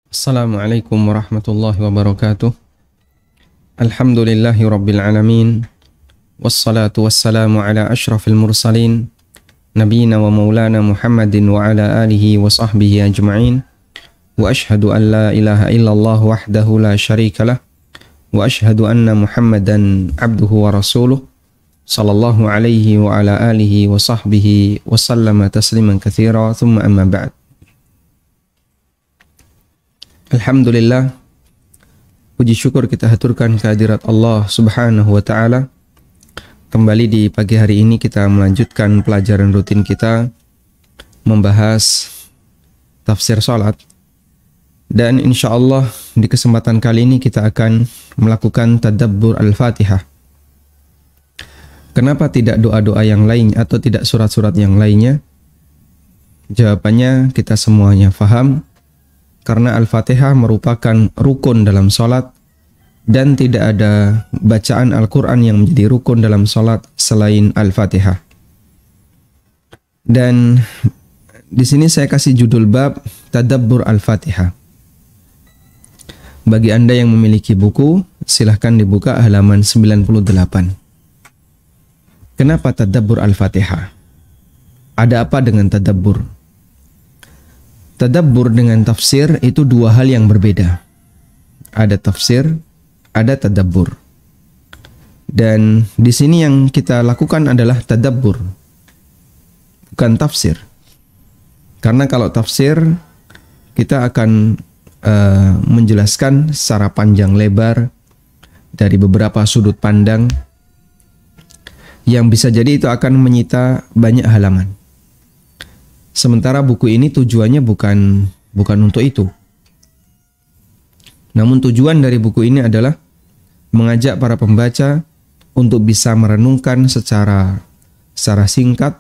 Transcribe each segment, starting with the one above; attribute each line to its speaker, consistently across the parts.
Speaker 1: Assalamualaikum warahmatullahi wabarakatuh. Alhamdulillahi rabbil alamin. Wassalatu wassalamu ala ashrafil mursalin nabiyina wa maulana Muhammadin wa ala alihi wa sahbihi ajma'in. Wa ashhadu an la ilaha illallah wahdahu la syarika lah. Wa ashhadu anna Muhammadan abduhu wa rasuluh sallallahu alaihi wa ala alihi wa sahbihi wa sallama tasliman katsira. Thumma amma ba'd. Alhamdulillah, puji syukur kita haturkan kehadirat Allah Subhanahu wa Ta'ala. Kembali di pagi hari ini kita melanjutkan pelajaran rutin kita membahas tafsir salat. Dan insya Allah di kesempatan kali ini kita akan melakukan tadabbur Al-Fatihah. Kenapa tidak doa-doa yang lain atau tidak surat-surat yang lainnya? Jawabannya kita semuanya faham. Karena Al-Fatihah merupakan rukun dalam sholat dan tidak ada bacaan Al-Quran yang menjadi rukun dalam sholat selain Al-Fatihah. Dan di sini saya kasih judul bab Tadabbur Al-Fatihah. Bagi Anda yang memiliki buku, silahkan dibuka halaman 98. Kenapa Tadabbur Al-Fatihah? Ada apa dengan Tadabbur? Tadabbur dengan tafsir itu dua hal yang berbeda. Ada tafsir, ada tadabbur. Dan di sini yang kita lakukan adalah tadabbur, bukan tafsir. Karena kalau tafsir, kita akan menjelaskan secara panjang lebar dari beberapa sudut pandang yang bisa jadi itu akan menyita banyak halaman. Sementara buku ini tujuannya bukan untuk itu. Namun tujuan dari buku ini adalah mengajak para pembaca untuk bisa merenungkan secara singkat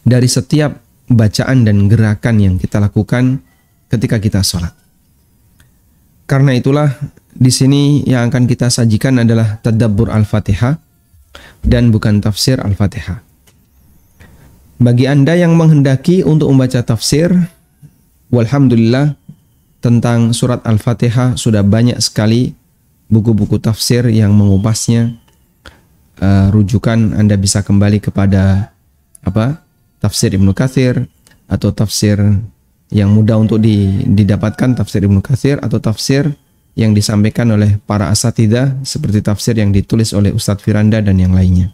Speaker 1: dari setiap bacaan dan gerakan yang kita lakukan ketika kita sholat. Karena itulah di sini yang akan kita sajikan adalah tadabbur Al-Fatihah dan bukan tafsir Al-Fatihah. Bagi Anda yang menghendaki untuk membaca tafsir, walhamdulillah tentang surat Al-Fatihah sudah banyak sekali buku-buku tafsir yang mengupasnya. Rujukan Anda bisa kembali kepada tafsir Ibnu Katsir atau tafsir yang mudah untuk didapatkan, tafsir Ibnu Katsir atau tafsir yang disampaikan oleh para asatidzah seperti tafsir yang ditulis oleh Ustadz Firanda dan yang lainnya.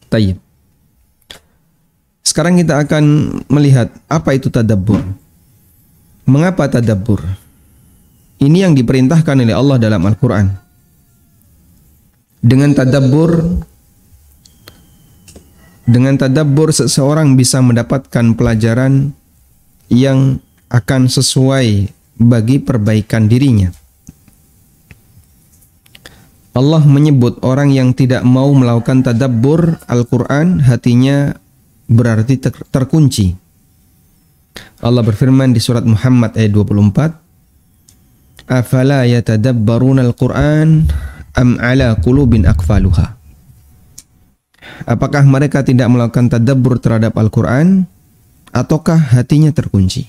Speaker 1: Tayyib. Sekarang kita akan melihat apa itu tadabbur. Mengapa tadabbur? Ini yang diperintahkan oleh Allah dalam Al-Quran. Dengan tadabbur seseorang bisa mendapatkan pelajaran yang akan sesuai bagi perbaikan dirinya. Allah menyebut orang yang tidak mau melakukan tadabbur Al-Quran, hatinya berarti terkunci. Allah berfirman di surat Muhammad ayat 24, "Afala yatadabbaruna al-Qur'an am ala qulubin aqfaluha?" Apakah mereka tidak melakukan tadabbur terhadap Al-Qur'an ataukah hatinya terkunci?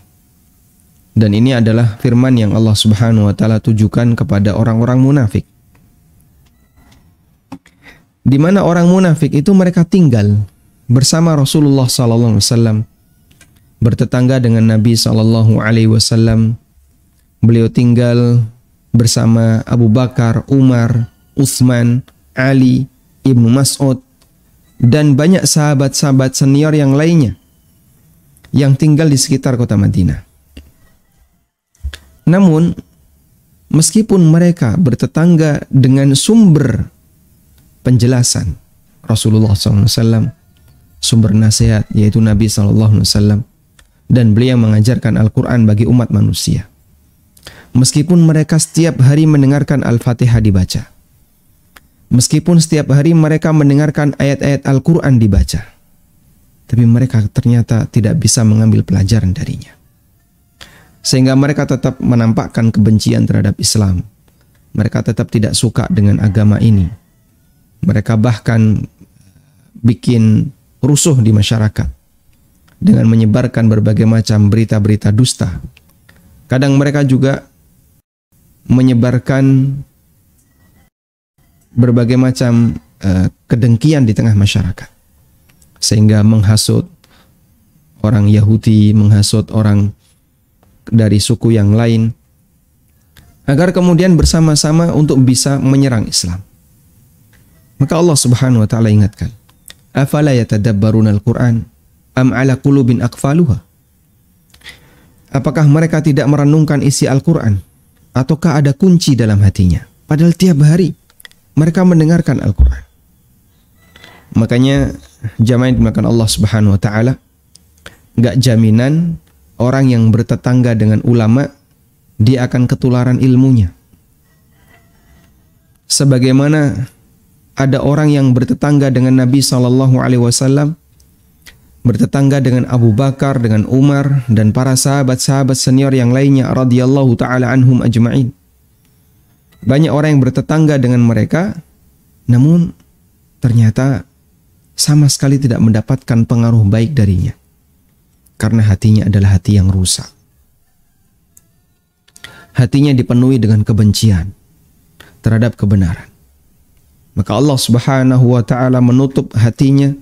Speaker 1: Dan ini adalah firman yang Allah Subhanahu wa taala tujukan kepada orang-orang munafik. Di mana orang munafik itu mereka tinggal bersama Rasulullah SAW, bertetangga dengan Nabi SAW. Beliau tinggal bersama Abu Bakar, Umar, Utsman, Ali, Ibnu Mas'ud, dan banyak sahabat-sahabat senior yang lainnya yang tinggal di sekitar kota Madinah. Namun, meskipun mereka bertetangga dengan sumber penjelasan Rasulullah SAW, sumber nasihat yaitu Nabi SAW, dan beliau mengajarkan Al-Quran bagi umat manusia. Meskipun mereka setiap hari mendengarkan Al-Fatihah dibaca, meskipun setiap hari mereka mendengarkan ayat-ayat Al-Quran dibaca, tapi mereka ternyata tidak bisa mengambil pelajaran darinya. Sehingga mereka tetap menampakkan kebencian terhadap Islam. Mereka tetap tidak suka dengan agama ini. Mereka bahkan bikin rusuh di masyarakat dengan menyebarkan berbagai macam berita-berita dusta Kadang mereka juga menyebarkan berbagai macam kedengkian di tengah masyarakat, sehingga menghasut orang Yahudi, menghasut orang dari suku yang lain, agar kemudian bersama-sama untuk bisa menyerang Islam. Maka Allah Subhanahu wa taala ingatkan, afala yatadabbaruna al-Qur'an am ala qulubin aqfaluha? Apakah mereka tidak merenungkan isi Al-Qur'an, ataukah ada kunci dalam hatinya? Padahal tiap hari mereka mendengarkan Al-Qur'an. Makanya jamaah yang dimakan Allah Subhanahu wa taala, enggak jaminan orang yang bertetangga dengan ulama dia akan ketularan ilmunya. Sebagaimana ada orang yang bertetangga dengan Nabi SAW, bertetangga dengan Abu Bakar, dengan Umar, dan para sahabat-sahabat senior yang lainnya radhiyallahu ta'ala anhum ajma'in. Banyak orang yang bertetangga dengan mereka, namun ternyata sama sekali tidak mendapatkan pengaruh baik darinya, karena hatinya adalah hati yang rusak. Hatinya dipenuhi dengan kebencian terhadap kebenaran. Maka Allah Subhanahu wa taala menutup hatinya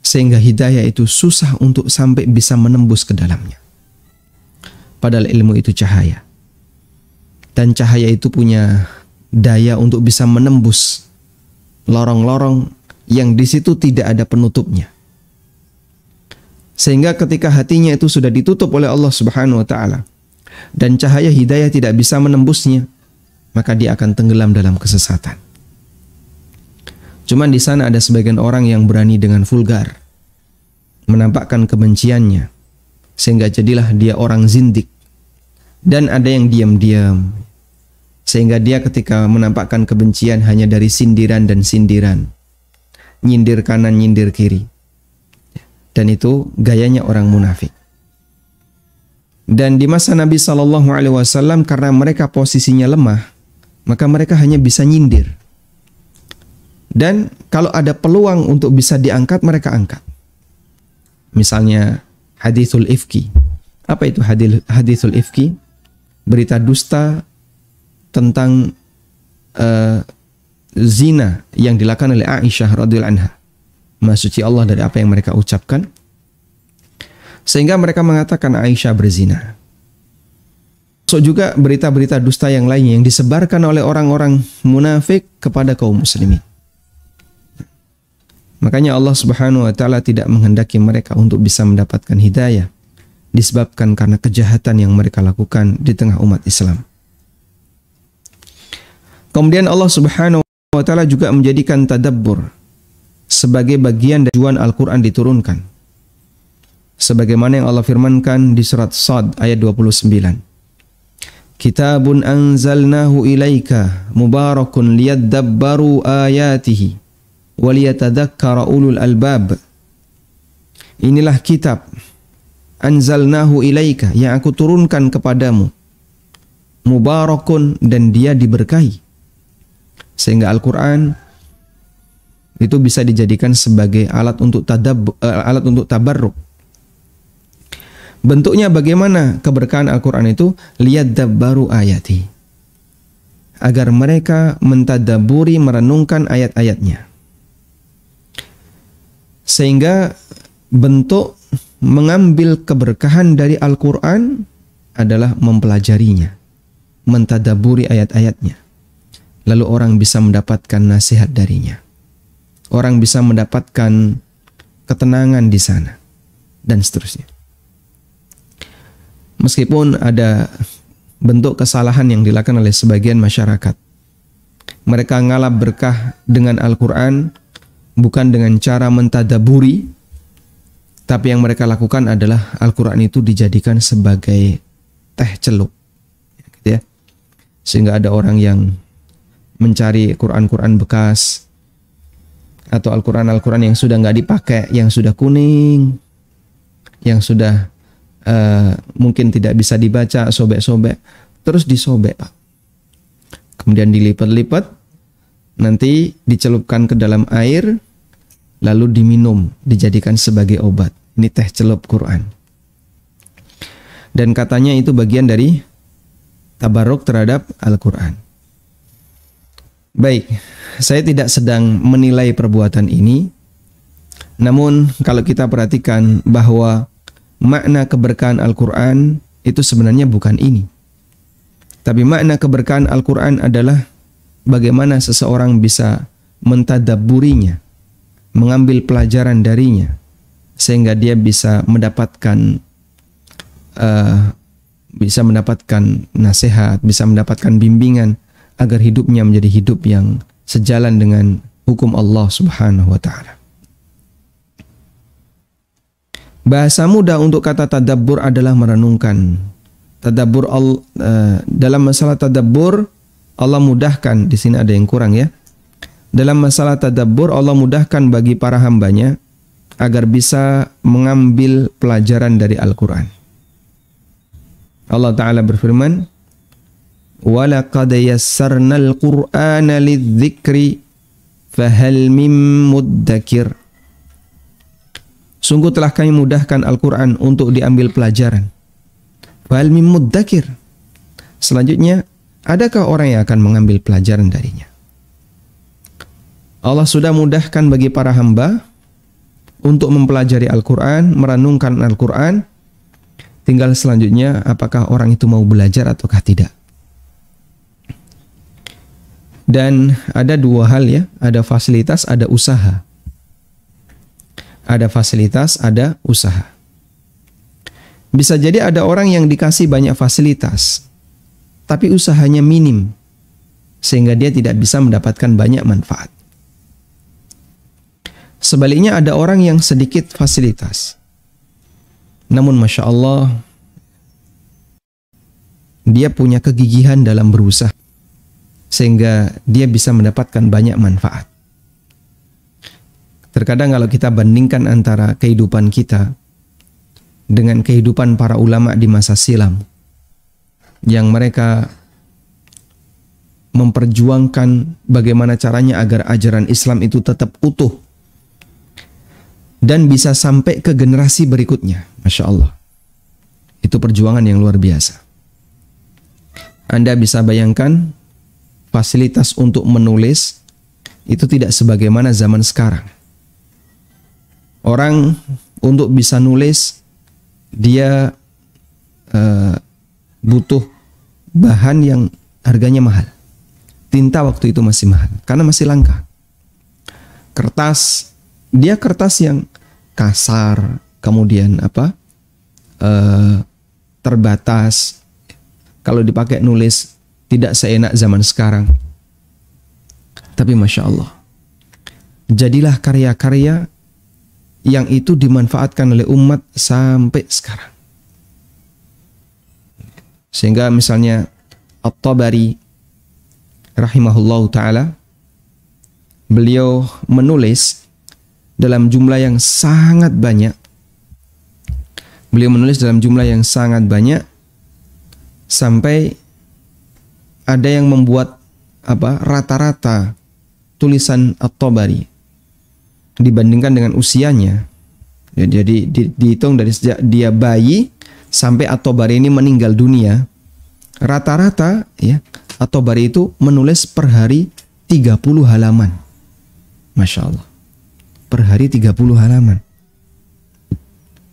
Speaker 1: sehingga hidayah itu susah untuk sampai bisa menembus ke dalamnya. Padahal ilmu itu cahaya. Dan cahaya itu punya daya untuk bisa menembus lorong-lorong yang di situ tidak ada penutupnya. Sehingga ketika hatinya itu sudah ditutup oleh Allah Subhanahu wa taala dan cahaya hidayah tidak bisa menembusnya, maka dia akan tenggelam dalam kesesatan. Cuman di sana ada sebagian orang yang berani dengan vulgar menampakkan kebenciannya, sehingga jadilah dia orang zindik. Dan ada yang diam-diam, sehingga dia ketika menampakkan kebencian hanya dari sindiran dan sindiran, nyindir kanan, nyindir kiri. Dan itu gayanya orang munafik. Dan di masa Nabi SAW, karena mereka posisinya lemah, maka mereka hanya bisa nyindir. Dan kalau ada peluang untuk bisa diangkat, mereka angkat. Misalnya hadithul ifki. Apa itu hadithul ifki? Berita dusta tentang zina yang dilakukan oleh Aisyah radhiyallahu anha. Maha suci Allah dari apa yang mereka ucapkan, sehingga mereka mengatakan Aisyah berzina. So juga berita-berita dusta yang lainnya yang disebarkan oleh orang-orang munafik kepada kaum muslimin. Makanya Allah Subhanahu wa taala tidak menghendaki mereka untuk bisa mendapatkan hidayah, disebabkan karena kejahatan yang mereka lakukan di tengah umat Islam. Kemudian Allah Subhanahu wa taala juga menjadikan tadabbur sebagai bagian dari tujuan Al-Qur'an diturunkan. Sebagaimana yang Allah firmankan di surat Shad ayat 29. Kitabun anzalnahu ilaika mubarakun liyadabbaru ayatihi waliyatadzakkara ulul albab. Inilah kitab anzalnahu ilaika yang aku turunkan kepadamu, mubarakun, dan dia diberkahi. Sehingga Al-Qur'an itu bisa dijadikan sebagai alat untuk tabarruk. Bentuknya bagaimana keberkahan Al-Qur'an itu? Liyadabbaru ayati, agar mereka mentadaburi, merenungkan ayat-ayatnya. Sehingga bentuk mengambil keberkahan dari Al-Quran adalah mempelajarinya, mentadaburi ayat-ayatnya. Lalu orang bisa mendapatkan nasihat darinya. Orang bisa mendapatkan ketenangan di sana, dan seterusnya. Meskipun ada bentuk kesalahan yang dilakukan oleh sebagian masyarakat, mereka ngalap berkah dengan Al-Quran bukan dengan cara mentadaburi, tapi yang mereka lakukan adalah Al-Quran itu dijadikan sebagai teh celup, gitu ya. Sehingga ada orang yang mencari Quran-Quran bekas atau Al-Quran yang sudah nggak dipakai, yang sudah kuning, yang sudah mungkin tidak bisa dibaca, sobek-sobek, terus disobek, Pak. Kemudian dilipat-lipat, nanti dicelupkan ke dalam air, lalu diminum, dijadikan sebagai obat. Ini teh celup Quran. Dan katanya itu bagian dari tabarruk terhadap Al-Quran. Baik, saya tidak sedang menilai perbuatan ini. Namun kalau kita perhatikan bahwa makna keberkahan Al-Quran itu sebenarnya bukan ini. Tapi makna keberkahan Al-Quran adalah bagaimana seseorang bisa mentadabburinya, mengambil pelajaran darinya, sehingga dia bisa mendapatkan nasihat, bisa mendapatkan bimbingan agar hidupnya menjadi hidup yang sejalan dengan hukum Allah Subhanahu wa taala. Bahasa mudah untuk kata tadabbur adalah merenungkan. Tadabbur dalam masalah tadabbur Allah mudahkan, di sini ada yang kurang ya. Dalam masalah tadabbur Allah mudahkan bagi para hambanya agar bisa mengambil pelajaran dari Al-Quran. Allah Ta'ala berfirman, وَلَقَدْ يَسَّرْنَا الْقُرْآنَ لِلذِّكْرِ فَهَلْ مِن مُدَّكِرٍ. Sungguh telah kami mudahkan Al-Quran untuk diambil pelajaran. Fahal mim muddakir. Selanjutnya, adakah orang yang akan mengambil pelajaran darinya? Allah sudah mudahkan bagi para hamba untuk mempelajari Al-Quran, merenungkan Al-Quran. Tinggal selanjutnya, apakah orang itu mau belajar ataukah tidak. Dan ada dua hal ya, ada fasilitas, ada usaha. Ada fasilitas, ada usaha. Bisa jadi ada orang yang dikasih banyak fasilitas, tapi usahanya minim, sehingga dia tidak bisa mendapatkan banyak manfaat. Sebaliknya ada orang yang sedikit fasilitas, namun Masya Allah, dia punya kegigihan dalam berusaha, sehingga dia bisa mendapatkan banyak manfaat. Terkadang kalau kita bandingkan antara kehidupan kita dengan kehidupan para ulama di masa silam, yang mereka memperjuangkan bagaimana caranya agar ajaran Islam itu tetap utuh dan bisa sampai ke generasi berikutnya. Masya Allah, itu perjuangan yang luar biasa. Anda bisa bayangkan fasilitas untuk menulis itu tidak sebagaimana zaman sekarang. Orang untuk bisa nulis, dia butuh bahan yang harganya mahal. Tinta waktu itu masih mahal, karena masih langka. Kertas, dia kertas yang kasar, kemudian terbatas. Kalau dipakai nulis, tidak seenak zaman sekarang. Tapi Masya Allah, jadilah karya-karya yang itu dimanfaatkan oleh umat sampai sekarang. Sehingga misalnya At-Tabari rahimahullahu ta'ala, beliau menulis dalam jumlah yang sangat banyak. Beliau menulis dalam jumlah yang sangat banyak, sampai ada yang membuat rata-rata tulisan At-Tabari dibandingkan dengan usianya. Jadi dihitung dari sejak dia bayi sampai At-Tabari ini meninggal dunia, rata-rata ya At-Tabari itu menulis per hari 30 halaman. Masya Allah, per hari 30 halaman.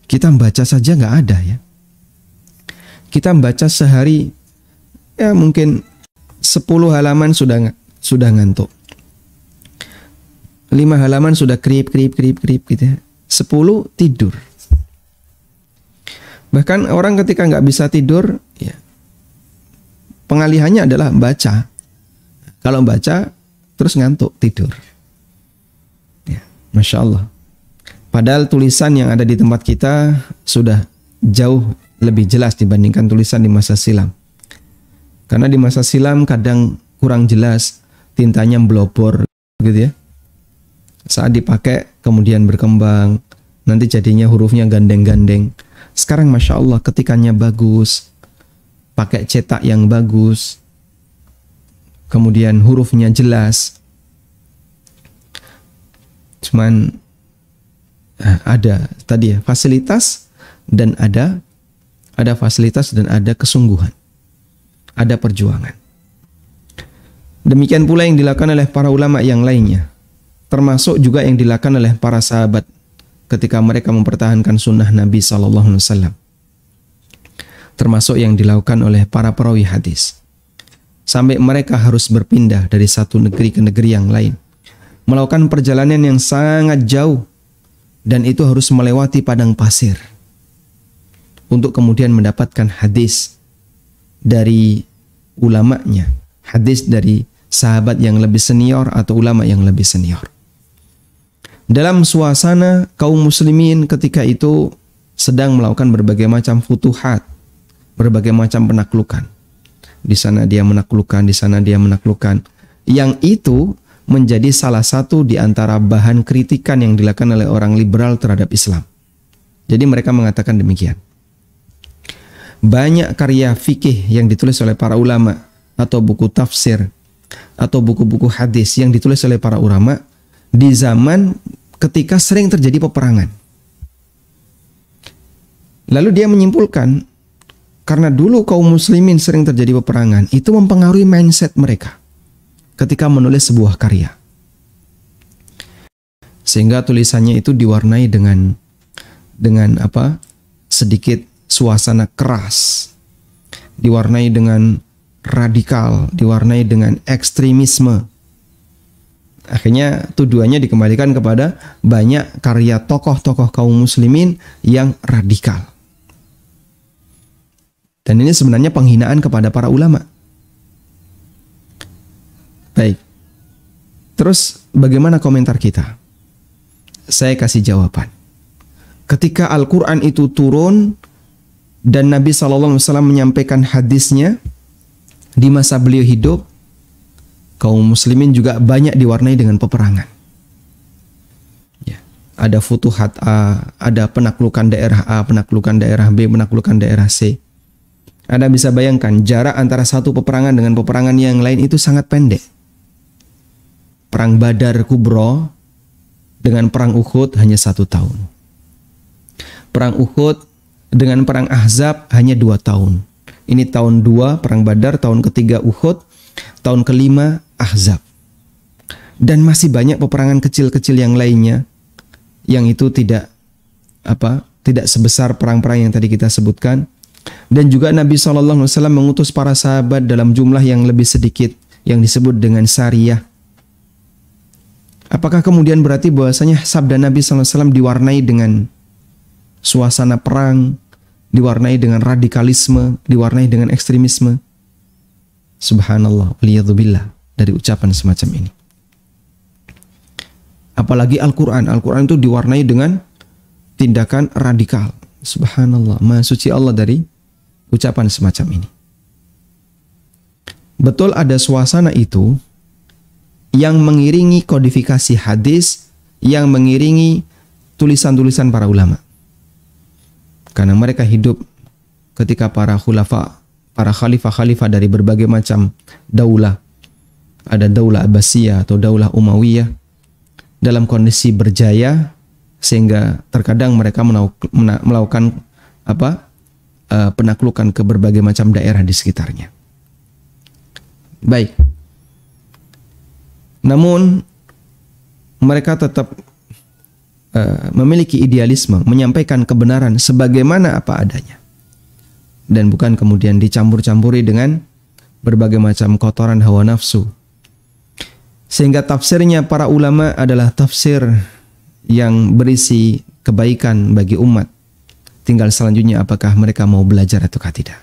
Speaker 1: Kita membaca saja nggak ada ya. Kita membaca sehari ya mungkin 10 halaman sudah ngantuk. 5 halaman sudah krip gitu ya. 10 tidur. Bahkan orang ketika nggak bisa tidur, ya, pengalihannya adalah baca. Kalau baca terus ngantuk, tidur. Ya, Masya Allah. Padahal tulisan yang ada di tempat kita sudah jauh lebih jelas dibandingkan tulisan di masa silam. Karena di masa silam kadang kurang jelas, tintanya blobor gitu ya. Saat dipakai kemudian berkembang, nanti jadinya hurufnya gandeng-gandeng. Sekarang Masya Allah ketikannya bagus, pakai cetak yang bagus, kemudian hurufnya jelas. Cuman ada tadi ya fasilitas dan ada fasilitas dan ada kesungguhan. ada perjuangan. Demikian pula yang dilakukan oleh para ulama yang lainnya, termasuk juga yang dilakukan oleh para sahabat ketika mereka mempertahankan sunnah Nabi SAW. Termasuk yang dilakukan oleh para perawi hadis. Sampai mereka harus berpindah dari satu negeri ke negeri yang lain. Melakukan perjalanan yang sangat jauh. Dan itu harus melewati padang pasir. Untuk kemudian mendapatkan hadis dari ulamanya. Hadis dari sahabat yang lebih senior atau ulama yang lebih senior. Dalam suasana kaum muslimin ketika itu sedang melakukan berbagai macam futuhat. Berbagai macam penaklukan. Di sana dia menaklukkan, di sana dia menaklukkan. Yang itu menjadi salah satu di antara bahan kritikan yang dilakukan oleh orang liberal terhadap Islam. Jadi mereka mengatakan demikian. Banyak karya fikih yang ditulis oleh para ulama, atau buku tafsir, atau buku-buku hadis yang ditulis oleh para ulama di zaman ketika sering terjadi peperangan. Lalu dia menyimpulkan, karena dulu kaum muslimin sering terjadi peperangan, itu mempengaruhi mindset mereka ketika menulis sebuah karya. Sehingga tulisannya itu diwarnai dengan sedikit suasana keras. Diwarnai dengan radikal, diwarnai dengan ekstremisme. Akhirnya tuduhannya dikembalikan kepada banyak karya tokoh-tokoh kaum muslimin yang radikal. Dan ini sebenarnya penghinaan kepada para ulama. Baik. Terus bagaimana komentar kita? Saya kasih jawaban. Ketika Al-Quran itu turun dan Nabi SAW menyampaikan hadisnya di masa beliau hidup, kaum muslimin juga banyak diwarnai dengan peperangan. Ya. Ada futuhat A, ada penaklukan daerah A, penaklukan daerah B, penaklukan daerah C. Anda bisa bayangkan jarak antara satu peperangan dengan peperangan yang lain itu sangat pendek. Perang Badar Kubro dengan perang Uhud hanya 1 tahun. Perang Uhud dengan perang Ahzab hanya 2 tahun. Ini tahun 2 perang Badar, tahun ketiga Uhud, tahun kelima Ahzab. Dan masih banyak peperangan kecil-kecil yang lainnya yang itu tidak sebesar perang-perang yang tadi kita sebutkan. Dan juga Nabi SAW mengutus para sahabat dalam jumlah yang lebih sedikit yang disebut dengan sariyah. Apakah kemudian berarti bahwasanya sabda Nabi SAW diwarnai dengan suasana perang, diwarnai dengan radikalisme, diwarnai dengan ekstremisme? Subhanallah, waliyadzubillah, dari ucapan semacam ini. Apalagi Al-Quran. Al-Quran itu diwarnai dengan tindakan radikal. Subhanallah, Maha Suci Allah dari ucapan semacam ini. Betul ada suasana itu yang mengiringi kodifikasi hadis, yang mengiringi tulisan-tulisan para ulama. Karena mereka hidup ketika para khalifah-khalifah dari berbagai macam daulah. Ada daulah Abbasiyah atau daulah Umayyah dalam kondisi berjaya, sehingga terkadang mereka melakukan penaklukan ke berbagai macam daerah di sekitarnya. Baik. Namun mereka tetap memiliki idealisme, menyampaikan kebenaran sebagaimana apa adanya. Dan bukan kemudian dicampur-campuri dengan berbagai macam kotoran hawa nafsu. Sehingga tafsirnya para ulama adalah tafsir yang berisi kebaikan bagi umat. Tinggal selanjutnya apakah mereka mau belajar ataukah tidak.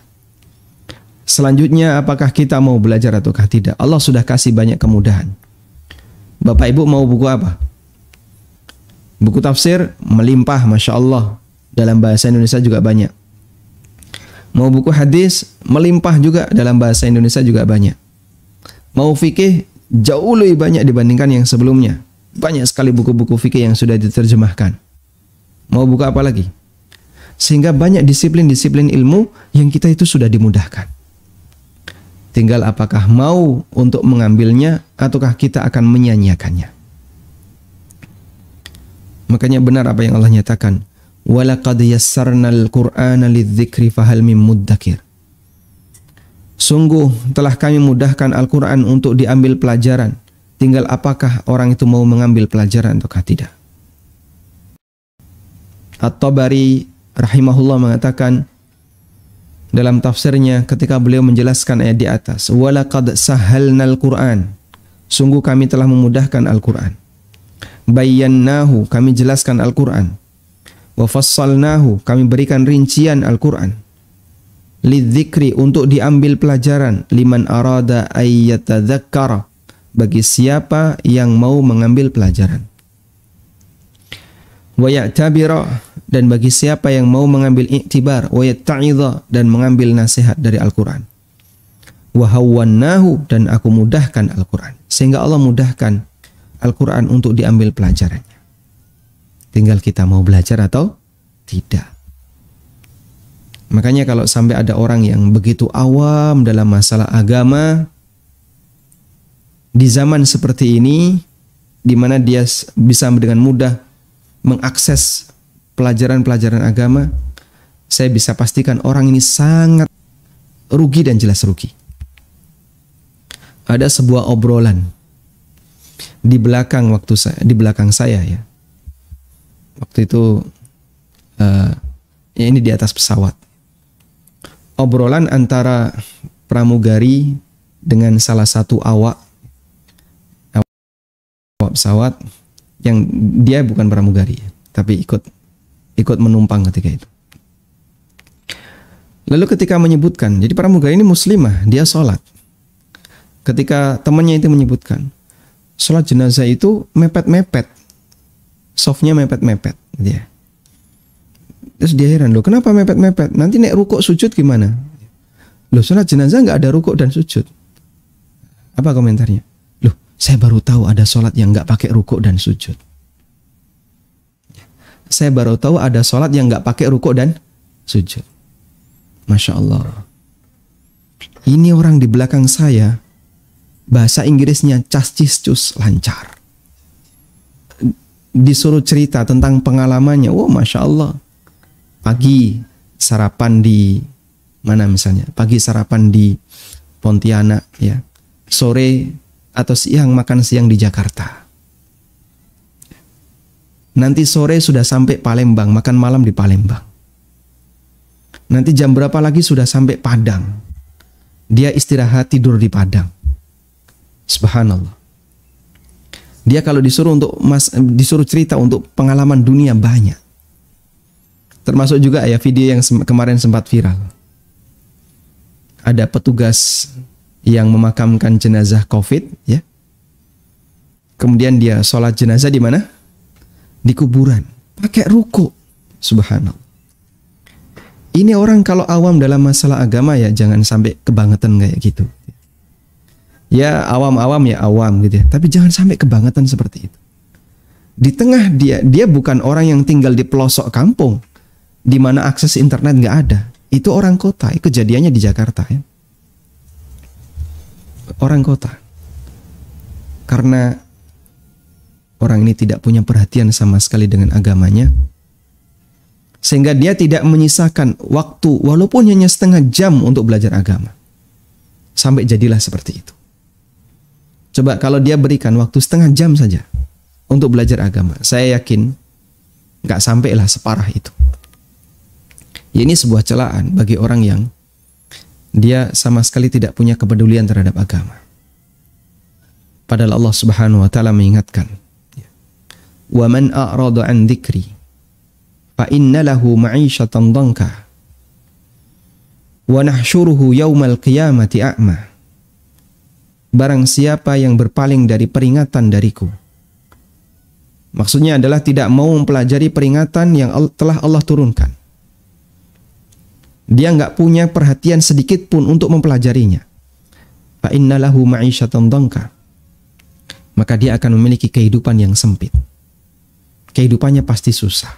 Speaker 1: Selanjutnya apakah kita mau belajar ataukah tidak. Allah sudah kasih banyak kemudahan. Bapak Ibu mau buku apa? Buku tafsir melimpah, Masya Allah. Dalam bahasa Indonesia juga banyak. Mau buku hadis melimpah juga, dalam bahasa Indonesia juga banyak. Mau fikih jauh lebih banyak dibandingkan yang sebelumnya. Banyak sekali buku-buku fikih yang sudah diterjemahkan. Mau buku apa lagi? Sehingga banyak disiplin-disiplin ilmu yang kita itu sudah dimudahkan. Tinggal apakah mau untuk mengambilnya ataukah kita akan menyia-nyiakannya. Makanya benar apa yang Allah nyatakan. وَلَقَدْ يَسَّرْنَا الْقُرْآنَ لِلذِّكْرِ فَهَلْ مِن مُدَّكِرٍ. Sungguh telah kami mudahkan Al-Quran untuk diambil pelajaran. Tinggal apakah orang itu mau mengambil pelajaran ataukah tidak. At-Tabari rahimahullah mengatakan dalam tafsirnya ketika beliau menjelaskan ayat di atas, walaqad sahhalnal Qur'an, sungguh kami telah memudahkan Al-Quran. Bayyannahu, kami jelaskan Al-Quran. Wa fassalnahu, kami berikan rincian Al-Quran. Lidzikri, untuk diambil pelajaran. Liman arada ayyatadzakkara, bagi siapa yang mau mengambil pelajaran. Wa ya'tabira, dan bagi siapa yang mau mengambil iktibar. Wa yatta'idha, dan mengambil nasihat dari Al-Quran. Wa hawwannahu, dan aku mudahkan Al-Quran. Sehingga Allah mudahkan Al-Quran untuk diambil pelajarannya. Tinggal kita mau belajar atau tidak. Makanya kalau sampai ada orang yang begitu awam dalam masalah agama, di zaman seperti ini, di mana dia bisa dengan mudah mengakses pelajaran-pelajaran agama, saya bisa pastikan orang ini sangat rugi dan jelas rugi. Ada sebuah obrolan di belakang saya ya. Waktu itu ya ini di atas pesawat. Obrolan antara pramugari dengan salah satu awak pesawat yang dia bukan pramugari, tapi ikut menumpang ketika itu. Lalu ketika menyebutkan, jadi pramugari ini muslimah, dia sholat. Ketika temannya itu menyebutkan, sholat jenazah itu mepet-mepet, softnya mepet-mepet, gitu ya. Terus dia heran, loh kenapa mepet-mepet? Nanti nek rukuk sujud gimana? Loh sholat jenazah nggak ada rukuk dan sujud. Apa komentarnya? Loh saya baru tahu ada sholat yang nggak pakai rukuk dan sujud. Saya baru tahu ada sholat yang nggak pakai rukuk dan sujud. Masya Allah. Ini orang di belakang saya, bahasa Inggrisnya cas-cis-cus lancar. Disuruh cerita tentang pengalamannya, wah Masya Allah. Pagi sarapan di mana misalnya? Pagi sarapan di Pontianak ya. Sore atau siang makan siang di Jakarta. Nanti sore sudah sampai Palembang, makan malam di Palembang. Nanti jam berapa lagi sudah sampai Padang. Dia istirahat tidur di Padang. Subhanallah. Dia kalau disuruh cerita untuk pengalaman dunia banyak. Termasuk juga ya video yang kemarin sempat viral. Ada petugas yang memakamkan jenazah COVID ya. Kemudian dia sholat jenazah di mana? Di kuburan. Pakai ruku. Subhanallah. Ini orang kalau awam dalam masalah agama ya jangan sampai kebangetan kayak gitu. Ya awam-awam ya awam gitu ya. Tapi jangan sampai kebangetan seperti itu. Di tengah dia bukan orang yang tinggal di pelosok kampung, di mana akses internet nggak ada. Itu orang kota. Kejadiannya di Jakarta ya. Orang kota. Karena orang ini tidak punya perhatian sama sekali dengan agamanya, sehingga dia tidak menyisakan waktu walaupun hanya setengah jam untuk belajar agama. Sampai jadilah seperti itu. Coba kalau dia berikan waktu setengah jam saja untuk belajar agama, saya yakin nggak sampailah separah itu. Ini sebuah celaan bagi orang yang dia sama sekali tidak punya kepedulian terhadap agama. Padahal Allah Subhanahu wa taala mengingatkan, "Wa man a'rada 'an dzikri fa inna lahu ma'isyatan dhanka wa nahsyuruhu yaumal qiyamati a'ma." Barang siapa yang berpaling dari peringatan dariku. Maksudnya adalah tidak mau mempelajari peringatan yang telah Allah turunkan. Dia nggak punya perhatian sedikit pun untuk mempelajarinya. Fa inna lahu ma'isyatan dhanka. Maka dia akan memiliki kehidupan yang sempit. Kehidupannya pasti susah.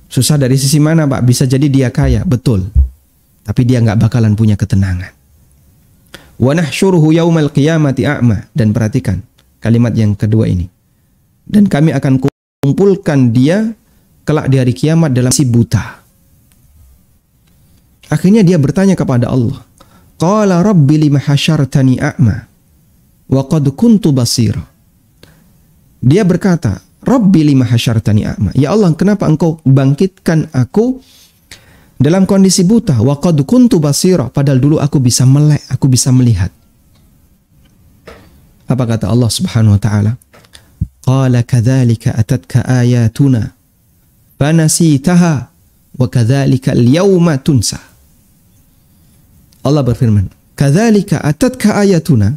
Speaker 1: Susah dari sisi mana, Pak? Bisa jadi dia kaya, betul. Tapi dia nggak bakalan punya ketenangan. Wa nahsyuruhu yaumal qiyamati a'ma. Dan perhatikan kalimat yang kedua ini. Dan kami akan kumpulkan dia kelak di hari kiamat dalam si buta. Akhirnya dia bertanya kepada Allah, Qala rabbi lima hasyartani a'ma wa qad kuntu basira. Dia berkata, Rabbi lima hasyartani a'ma. Ya Allah, kenapa engkau bangkitkan aku dalam kondisi buta? Wa qad kuntu basira. Padahal dulu aku bisa melek, aku bisa melihat. Apa kata Allah Subhanahu wa taala? Qala kadzalika atatka ayatuna fanasitaha wa kadzalika al-yawma tunsa. Allah berfirman, kadzalika atatka ayatuna.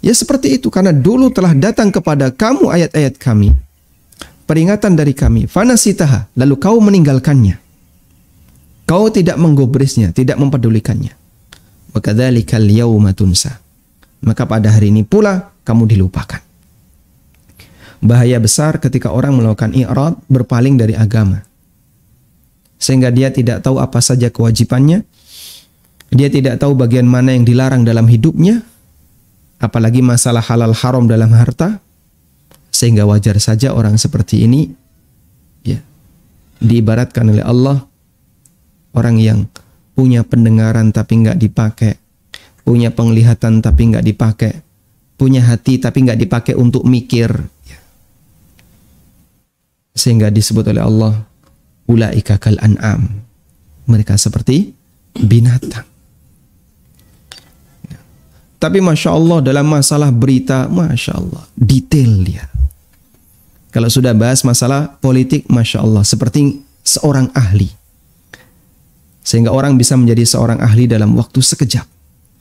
Speaker 1: Ya seperti itu, karena dulu telah datang kepada kamu ayat-ayat kami, peringatan dari kami, fanasitaha, lalu kau meninggalkannya. Kau tidak menggubrisnya, tidak mempedulikannya. Wa kadzalika al-yawma tunsa. Maka pada hari ini pula kamu dilupakan. Bahaya besar ketika orang melakukan i'rad, berpaling dari agama. Sehingga dia tidak tahu apa saja kewajibannya, dia tidak tahu bagian mana yang dilarang dalam hidupnya, apalagi masalah halal haram dalam harta, sehingga wajar saja orang seperti ini ya, diibaratkan oleh Allah orang yang punya pendengaran tapi nggak dipakai, punya penglihatan tapi nggak dipakai, punya hati tapi nggak dipakai untuk mikir, ya. Sehingga disebut oleh Allah, ulaika kal an'am, mereka seperti binatang. Tapi Masya Allah dalam masalah berita, Masya Allah, detail dia. Kalau sudah bahas masalah politik, Masya Allah, seperti seorang ahli. Sehingga orang bisa menjadi seorang ahli dalam waktu sekejap.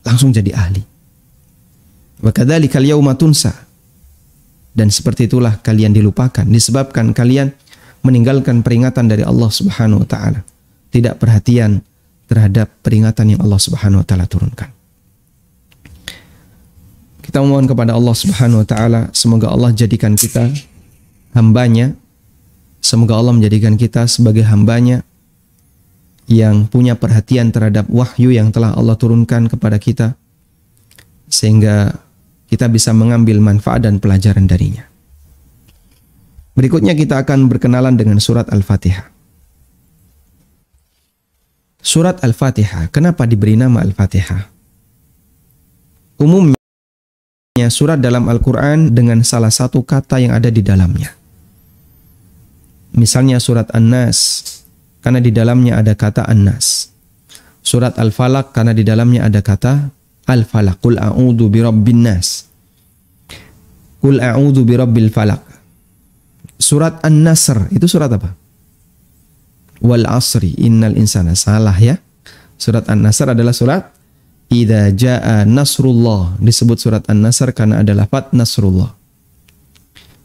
Speaker 1: Langsung jadi ahli. Wa kadzalika al-yawma tunsa. Dan seperti itulah kalian dilupakan. Disebabkan kalian meninggalkan peringatan dari Allah Subhanahu wa ta'ala. Tidak perhatian terhadap peringatan yang Allah Subhanahu wa ta'ala turunkan. Kita mohon kepada Allah Subhanahu wa ta'ala, semoga Allah jadikan kita hambanya, semoga Allah menjadikan kita sebagai hambanya yang punya perhatian terhadap wahyu yang telah Allah turunkan kepada kita, sehingga kita bisa mengambil manfaat dan pelajaran darinya. Berikutnya kita akan berkenalan dengan surat Al-Fatihah. Surat Al-Fatihah, kenapa diberi nama Al-Fatihah? Umumnya surat dalam Al-Quran dengan salah satu kata yang ada di dalamnya. Misalnya surat An-Nas, karena di dalamnya ada kata An-Nas. Surat Al-Falaq, karena di dalamnya ada kata Al-Falaq. Qul a'udzu birabbin nas. Qul a'udzu birabbil falaq. Surat An-Nasr, itu surat apa? Wal asri innal insana, salah ya. Surat An-Nasr adalah surat Idza jaa nasrullah, disebut surat An-Nasr karena ada lafaz nasrullah.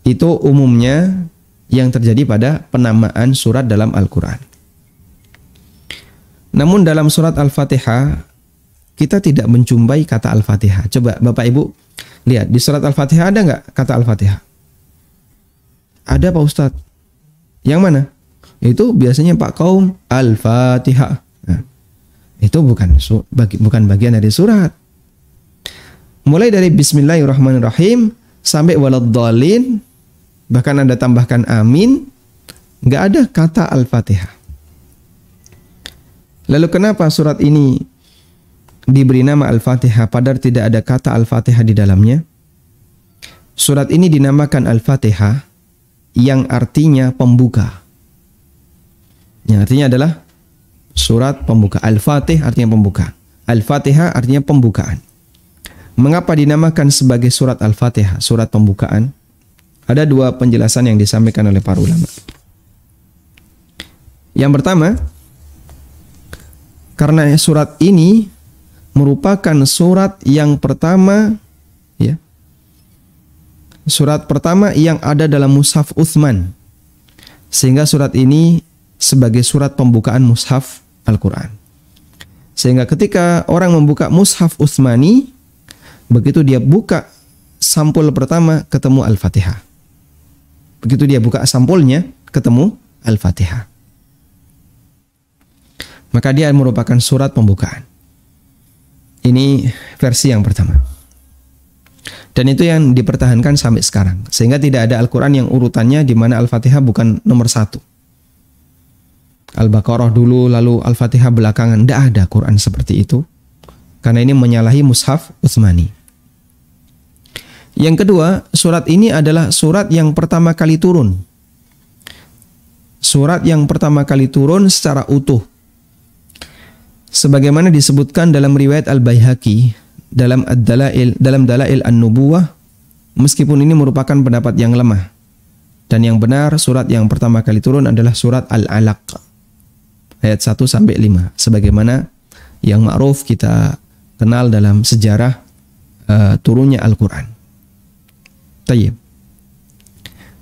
Speaker 1: Itu umumnya yang terjadi pada penamaan surat dalam Al-Quran. Namun dalam surat Al-Fatihah kita tidak menjumpai kata Al-Fatihah. Coba Bapak Ibu lihat di surat Al-Fatihah ada nggak kata Al-Fatihah? Ada Pak Ustadz. Yang mana? Itu biasanya Pak Kaum Al-Fatihah. Nah, itu bukan bagian dari surat. Mulai dari Bismillahirrahmanirrahim sampai waladdallin, bahkan Anda tambahkan amin, nggak ada kata Al-Fatihah. Lalu kenapa surat ini diberi nama Al-Fatihah padahal tidak ada kata Al-Fatihah di dalamnya? Surat ini dinamakan Al-Fatihah yang artinya pembuka. Yang artinya adalah surat pembuka. Al-Fatih artinya pembuka. Al-Fatihah artinya pembukaan. Mengapa dinamakan sebagai surat Al-Fatihah, surat pembukaan? Ada dua penjelasan yang disampaikan oleh para ulama. Yang pertama, karena surat ini merupakan surat yang pertama, ya, surat pertama yang ada dalam mushaf Utsman, sehingga surat ini sebagai surat pembukaan mushaf Al-Quran. Sehingga ketika orang membuka mushaf Utsmani, begitu dia buka sampul pertama ketemu Al-Fatihah. Begitu dia buka sampulnya ketemu Al-Fatihah. Maka dia merupakan surat pembukaan. Ini versi yang pertama. Dan itu yang dipertahankan sampai sekarang. Sehingga tidak ada Al-Quran yang urutannya di mana Al-Fatihah bukan nomor 1. Al-Baqarah dulu, lalu Al-Fatihah belakangan. Tidak ada Quran seperti itu. karena ini menyalahi mushaf Utsmani. Yang kedua, surat ini adalah surat yang pertama kali turun. Surat yang pertama kali turun secara utuh. Sebagaimana disebutkan dalam riwayat Al-Baihaqi dalam Dalail An-Nubuwah, meskipun ini merupakan pendapat yang lemah. Dan yang benar, surat yang pertama kali turun adalah surat Al-Alaq ayat 1 sampai 5, sebagaimana yang ma'ruf kita kenal dalam sejarah turunnya Al-Qur'an. Tayyib.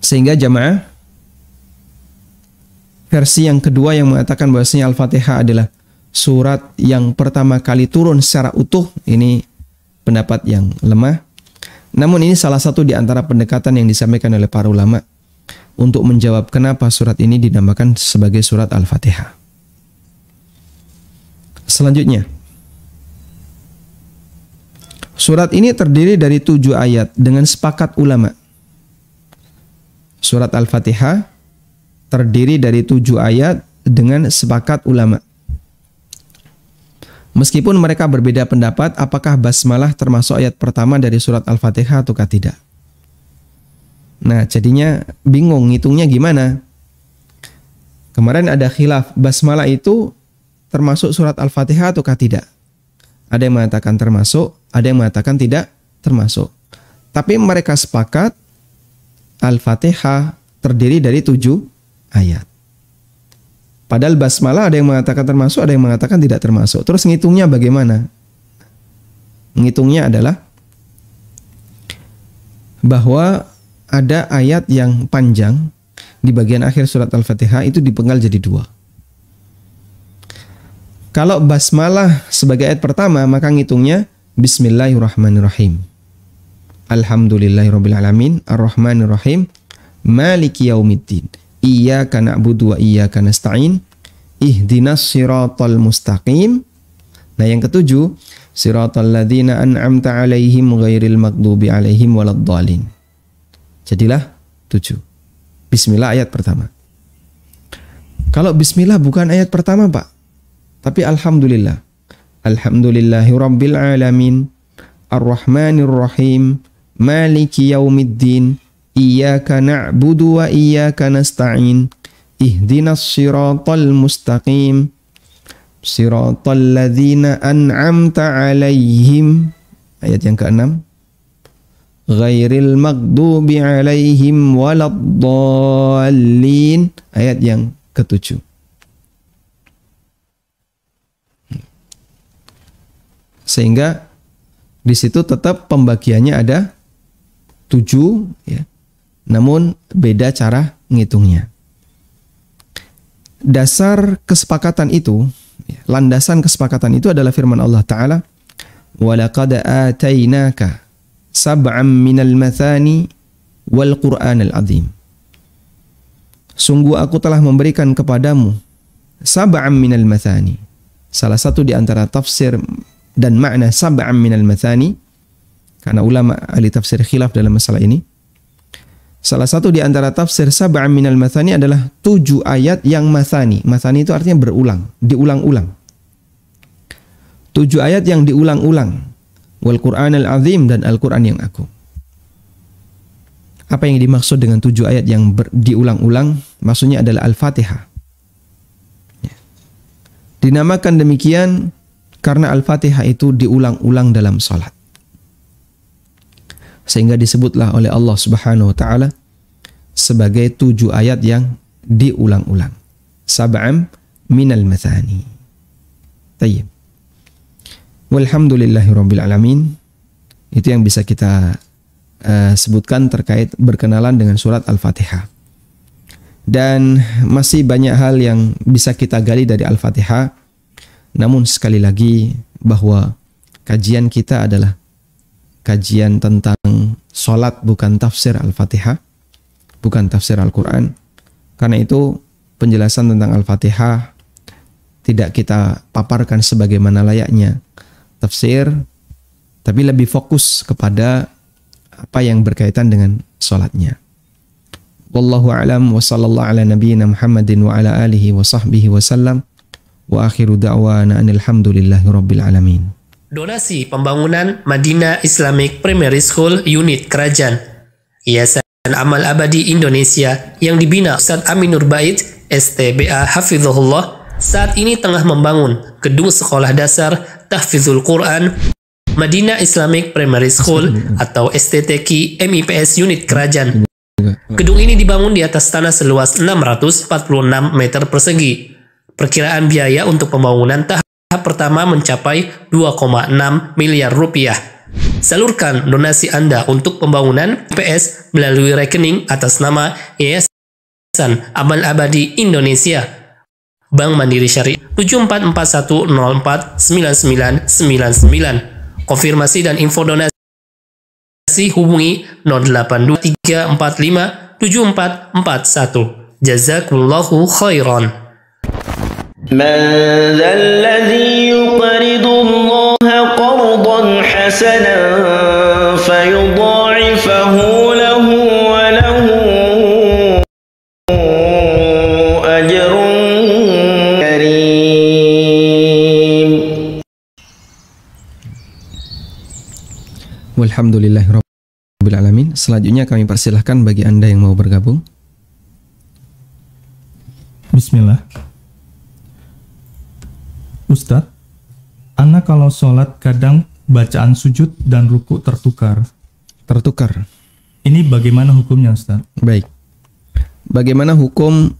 Speaker 1: Sehingga jamaah, versi yang kedua yang mengatakan bahwasanya Al-Fatihah adalah surat yang pertama kali turun secara utuh, ini pendapat yang lemah. Namun ini salah satu di antara pendekatan yang disampaikan oleh para ulama untuk menjawab kenapa surat ini dinamakan sebagai surat Al-Fatihah. Selanjutnya, surat ini terdiri dari 7 ayat dengan sepakat ulama. Surat Al-Fatihah terdiri dari 7 ayat dengan sepakat ulama. Meskipun mereka berbeda pendapat apakah basmalah termasuk ayat pertama dari surat Al-Fatihah ataukah tidak. Nah, jadinya bingung ngitungnya gimana. Kemarin ada khilaf, basmalah itu termasuk surat Al-Fatihah ataukah tidak. Ada yang mengatakan termasuk, ada yang mengatakan tidak termasuk. Tapi mereka sepakat Al-Fatihah terdiri dari 7 ayat. Padahal basmalah ada yang mengatakan termasuk, ada yang mengatakan tidak termasuk. Terus ngitungnya bagaimana? Ngitungnya adalah bahwa ada ayat yang panjang di bagian akhir surat Al-Fatihah itu dipenggal jadi 2. Kalau basmalah sebagai ayat pertama, maka ngitungnya Bismillahirrahmanirrahim. Alhamdulillahirabbil alamin, arrahmanirrahim, maliki yaumiddin. Iyyaka na'budu wa iyyaka nasta'in. Ihdinas siratal mustaqim. Nah, yang ketujuh, siratal ladzina an'amta 'alaihim ghairil maghdubi 'alaihim waladdallin. Jadilah 7. Bismillah ayat pertama. Kalau bismillah bukan ayat pertama, Pak. Tapi alhamdulillah. Alhamdulillahi rabbil alamin. Ar-Rahmanir Rahim. Maliki yaumiddin. Iyyaka na'budu wa iyyaka nasta'in. Ihdinas siratal mustaqim. Siratal ladzina an'amta 'alaihim. Ayat yang ke-6. Ghairil maghdubi 'alaihim waladdallin. Ayat yang ke-7. Sehingga di situ tetap pembagiannya ada 7 ya. Namun beda cara ngitungnya. Dasar kesepakatan itu, landasan kesepakatan itu adalah firman Allah Ta'ala, وَلَقَدْ آتَيْنَاكَ سَبْعًا مِنَ الْمَثَانِ وَالْقُرْآنَ الْعَظِيمِ. Sungguh aku telah memberikan kepadamu sab'an minal mathani. Salah satu di antara tafsir dan makna sab'an minal mathani, karena ulama ahli tafsir khilaf dalam masalah ini. Salah satu di antara tafsir sab'an minal mathani adalah 7 ayat yang mathani. Mathani itu artinya berulang, diulang-ulang. 7 ayat yang diulang-ulang. Wal Qur'anal Azim, dan Al-Quran yang agung. Apa yang dimaksud dengan 7 ayat yang diulang-ulang? Maksudnya adalah Al-Fatihah. Ya. Dinamakan demikian karena Al-Fatihah itu diulang-ulang dalam salat. Sehingga disebutlah oleh Allah Subhanahu wa Ta'ala sebagai 7 ayat yang diulang-ulang. Sab'am minal mathani. Tayyib. Walhamdulillahirabbil alamin. Itu yang bisa kita sebutkan terkait berkenalan dengan surat Al-Fatihah. Dan masih banyak hal yang bisa kita gali dari Al-Fatihah. Namun sekali lagi bahwa kajian kita adalah kajian tentang sholat, bukan tafsir Al-Fatihah, bukan tafsir Al-Quran. Karena itu penjelasan tentang Al-Fatihah tidak kita paparkan sebagaimana layaknya tafsir, tapi lebih fokus kepada apa yang berkaitan dengan sholatnya. Wallahu a'lam wa sallallahu ala nabiyyina Muhammadin wa ala alihi wa sahbihi wa sallam wa akhiru da'wana anil hamdulillahi rabbil alamin.
Speaker 2: Donasi pembangunan Madinah Islamic Primary School Unit Kerajaan Yayasan Amal Abadi Indonesia yang dibina Ustadz Aminur Bait STBA Hafizahullah saat ini tengah membangun gedung sekolah dasar Tahfizul Quran Madinah Islamic Primary School atau STTQ MIPS Unit Kerajaan. Gedung ini dibangun di atas tanah seluas 646 meter persegi. Perkiraan biaya untuk pembangunan tahap pertama mencapai 2,6 miliar rupiah. Salurkan donasi Anda untuk pembangunan PS melalui rekening atas nama Yayasan Amal Abadi Indonesia, Bank Mandiri Syariah 7441049999. Konfirmasi dan info donasi hubungi 0823457441. Jazakumullahu khairan.
Speaker 3: من ذا الذي يقرض الله قرضا حسنا فيضاعفه له وله أجر كريم.
Speaker 1: Walhamdulillahirabbil alamin. Selanjutnya kami persilahkan bagi Anda yang mau bergabung.
Speaker 4: Bismillah. Ustadz, ana kalau sholat kadang bacaan sujud dan ruku tertukar.
Speaker 1: Tertukar.
Speaker 4: Ini bagaimana hukumnya, Ustadz?
Speaker 1: Baik. Bagaimana hukum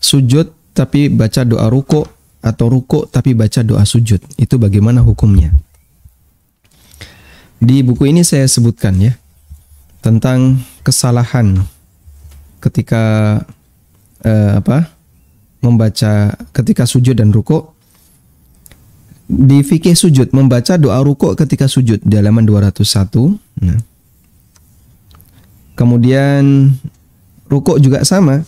Speaker 1: sujud tapi baca doa ruku atau ruku tapi baca doa sujud? Itu bagaimana hukumnya? Di buku ini saya sebutkan ya tentang kesalahan ketika membaca ketika sujud dan ruku. Di fikih sujud membaca doa ruku ketika sujud di halaman 201. Nah. Kemudian ruku juga sama.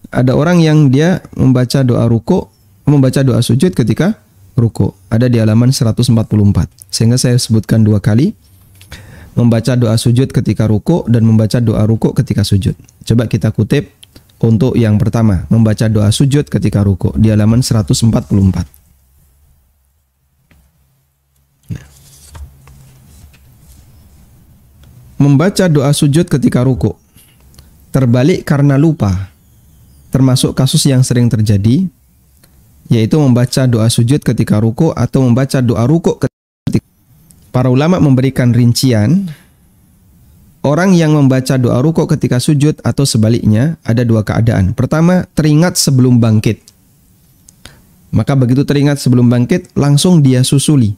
Speaker 1: Ada orang yang dia membaca doa ruku, membaca doa sujud ketika ruku. Ada di halaman 144. Sehingga saya sebutkan dua kali. Membaca doa sujud ketika ruku dan membaca doa ruku ketika sujud. Coba kita kutip untuk yang pertama, membaca doa sujud ketika ruku di halaman 144. Membaca doa sujud ketika ruku terbalik karena lupa, termasuk kasus yang sering terjadi, yaitu membaca doa sujud ketika ruku atau membaca doa ruku ketika. Para ulama memberikan rincian, orang yang membaca doa ruku ketika sujud atau sebaliknya ada dua keadaan. Pertama, teringat sebelum bangkit. Maka begitu teringat sebelum bangkit, langsung dia susuli.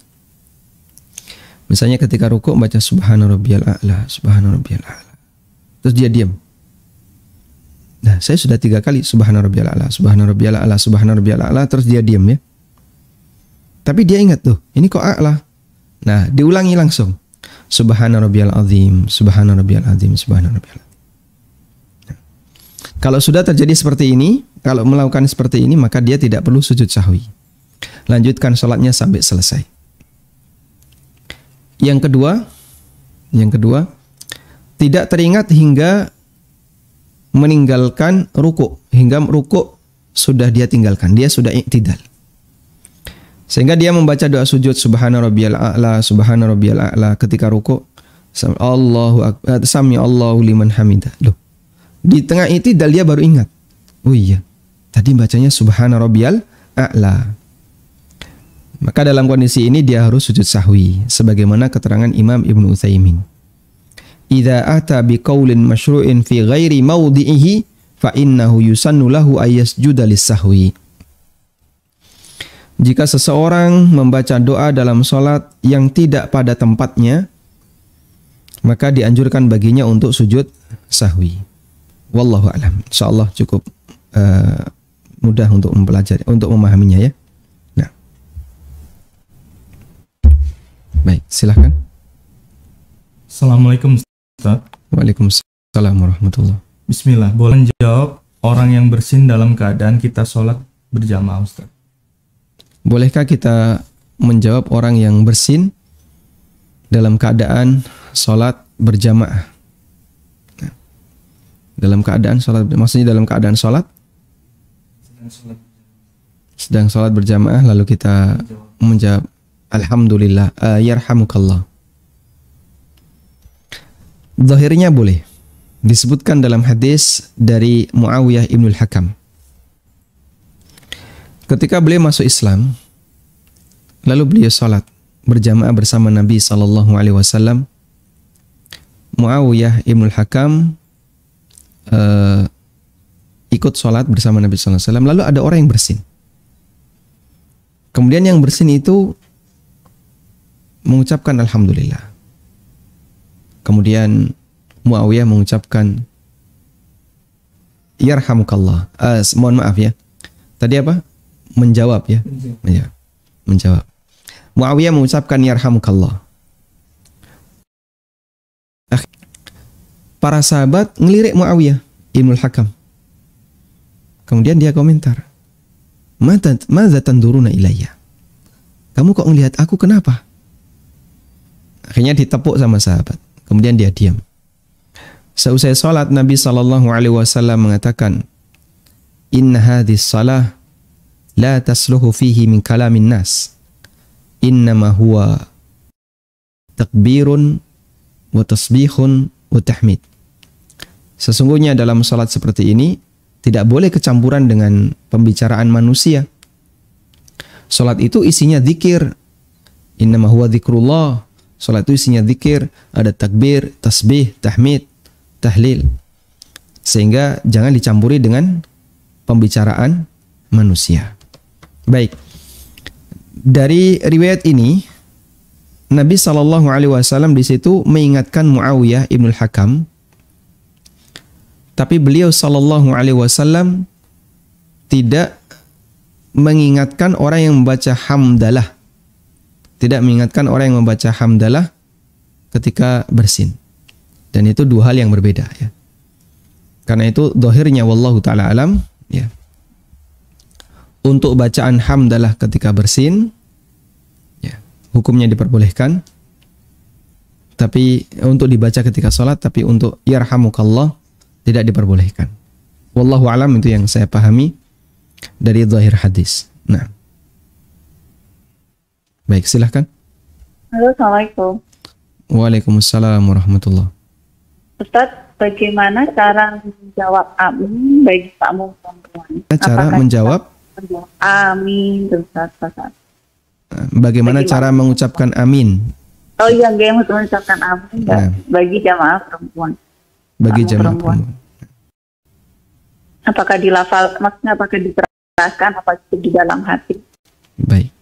Speaker 1: Misalnya ketika ruku baca subhana rabbiyal a'la, subhana rabbiyal a'la. Terus dia diam. Nah, saya sudah 3 kali subhana rabbiyal a'la, subhana rabbiyal a'la, subhana rabbiyal a'la, terus dia diam ya. Tapi dia ingat tuh, ini kok a'la. Nah, diulangi langsung. Subhana rabbiyal azim, subhana rabbiyal azim, subhana rabbiyal azim. Nah, kalau sudah terjadi seperti ini, kalau melakukan seperti ini, maka dia tidak perlu sujud sahwi. Lanjutkan sholatnya sampai selesai. Yang kedua, tidak teringat hingga meninggalkan ruku, hingga ruku sudah dia tinggalkan, dia sudah i'tidal. Sehingga dia membaca doa sujud subhana rabbiyal a'la, subhana rabbiyal a'la ketika ruku, Allahu akbar, sami Allahu liman hamidah. Loh, di tengah i'tidal dia baru ingat. Oh iya, tadi bacanya subhana rabbiyal a'la. Maka dalam kondisi ini dia harus sujud sahwi sebagaimana keterangan Imam Ibnu Utsaimin. Idza ata biqaulin masyru'in fi ghairi mawdi'ihi fa innahu yusannu lahu ay yasjuda lis-sahwi. Jika seseorang membaca doa dalam salat yang tidak pada tempatnya, maka dianjurkan baginya untuk sujud sahwi. Wallahu a'lam. Insyaallah cukup mudah untuk mempelajari, untuk memahaminya ya. Baik, silahkan.
Speaker 4: Assalamualaikum, Ustaz.
Speaker 1: Waalaikumsalam warahmatullahi.
Speaker 4: Bismillah, boleh jawab orang yang bersin dalam keadaan kita sholat berjamaah, Ustaz?
Speaker 1: Bolehkah kita menjawab orang yang bersin dalam keadaan sholat berjamaah? Nah, dalam keadaan sholat, maksudnya dalam keadaan sholat? Sedang sholat berjamaah lalu kita menjawab. alhamdulillah, yarhamukallah. Zahirnya boleh. Disebutkan dalam hadis dari Muawiyah ibnul Hakam. Ketika beliau masuk Islam, lalu beliau salat berjamaah bersama Nabi SAW. Muawiyah ibnul Hakam ikut salat bersama Nabi SAW. Lalu ada orang yang bersin. Kemudian yang bersin itu mengucapkan alhamdulillah. Kemudian Muawiyah mengucapkan yarhamukallah. Mohon maaf ya. Tadi apa? Menjawab ya. Menjawab. Muawiyah mengucapkan yarhamukallah. Para sahabat ngelirik Muawiyah ibnul Hakam. Kemudian dia komentar, "Madza tanduruna ilayya?" Kamu kok ngelihat aku, kenapa? Akhirnya ditepuk sama sahabat. Kemudian dia diam. Seusai salat, Nabi SAW mengatakan, "Inna hadhis salah la tasluhu fihi min kalamin nas. Innama huwa takbirun wa tasbihun wa tahmid." Sesungguhnya dalam salat seperti ini tidak boleh kecampuran dengan pembicaraan manusia. Salat itu isinya zikir. Innama huwa zikrullah. Salat itu isinya zikir, ada takbir, tasbih, tahmid, tahlil. Sehingga jangan dicampuri dengan pembicaraan manusia. Baik. Dari riwayat ini, Nabi SAW di situ mengingatkan Muawiyah ibnul Hakam, tapi beliau SAW tidak mengingatkan orang yang membaca hamdalah. Tidak mengingatkan orang yang membaca hamdalah ketika bersin. Dan itu dua hal yang berbeda ya. Karena itu zahirnya wallahu taala alam ya. Untuk bacaan hamdalah ketika bersin ya, hukumnya diperbolehkan. Tapi untuk dibaca ketika salat, tapi untuk yarhamukallah tidak diperbolehkan. Wallahu alam, itu yang saya pahami dari zahir hadis. Nah. Baik, silahkan.
Speaker 5: Halo, Assalamualaikum.
Speaker 1: Waalaikumsalam warahmatullahi.
Speaker 5: Ustadz, bagaimana cara menjawab amin bagi makmum perempuan?
Speaker 1: Cara menjawab?
Speaker 5: Amin, Ustadz.
Speaker 1: Bagaimana cara mengucapkan amin?
Speaker 5: Oh iya, mengucapkan amin bagi jamaah perempuan.
Speaker 1: Bagi jamaah perempuan.
Speaker 5: Apakah dilafal, maksudnya apakah diteraskan, apa itu di dalam hati?
Speaker 1: Baik.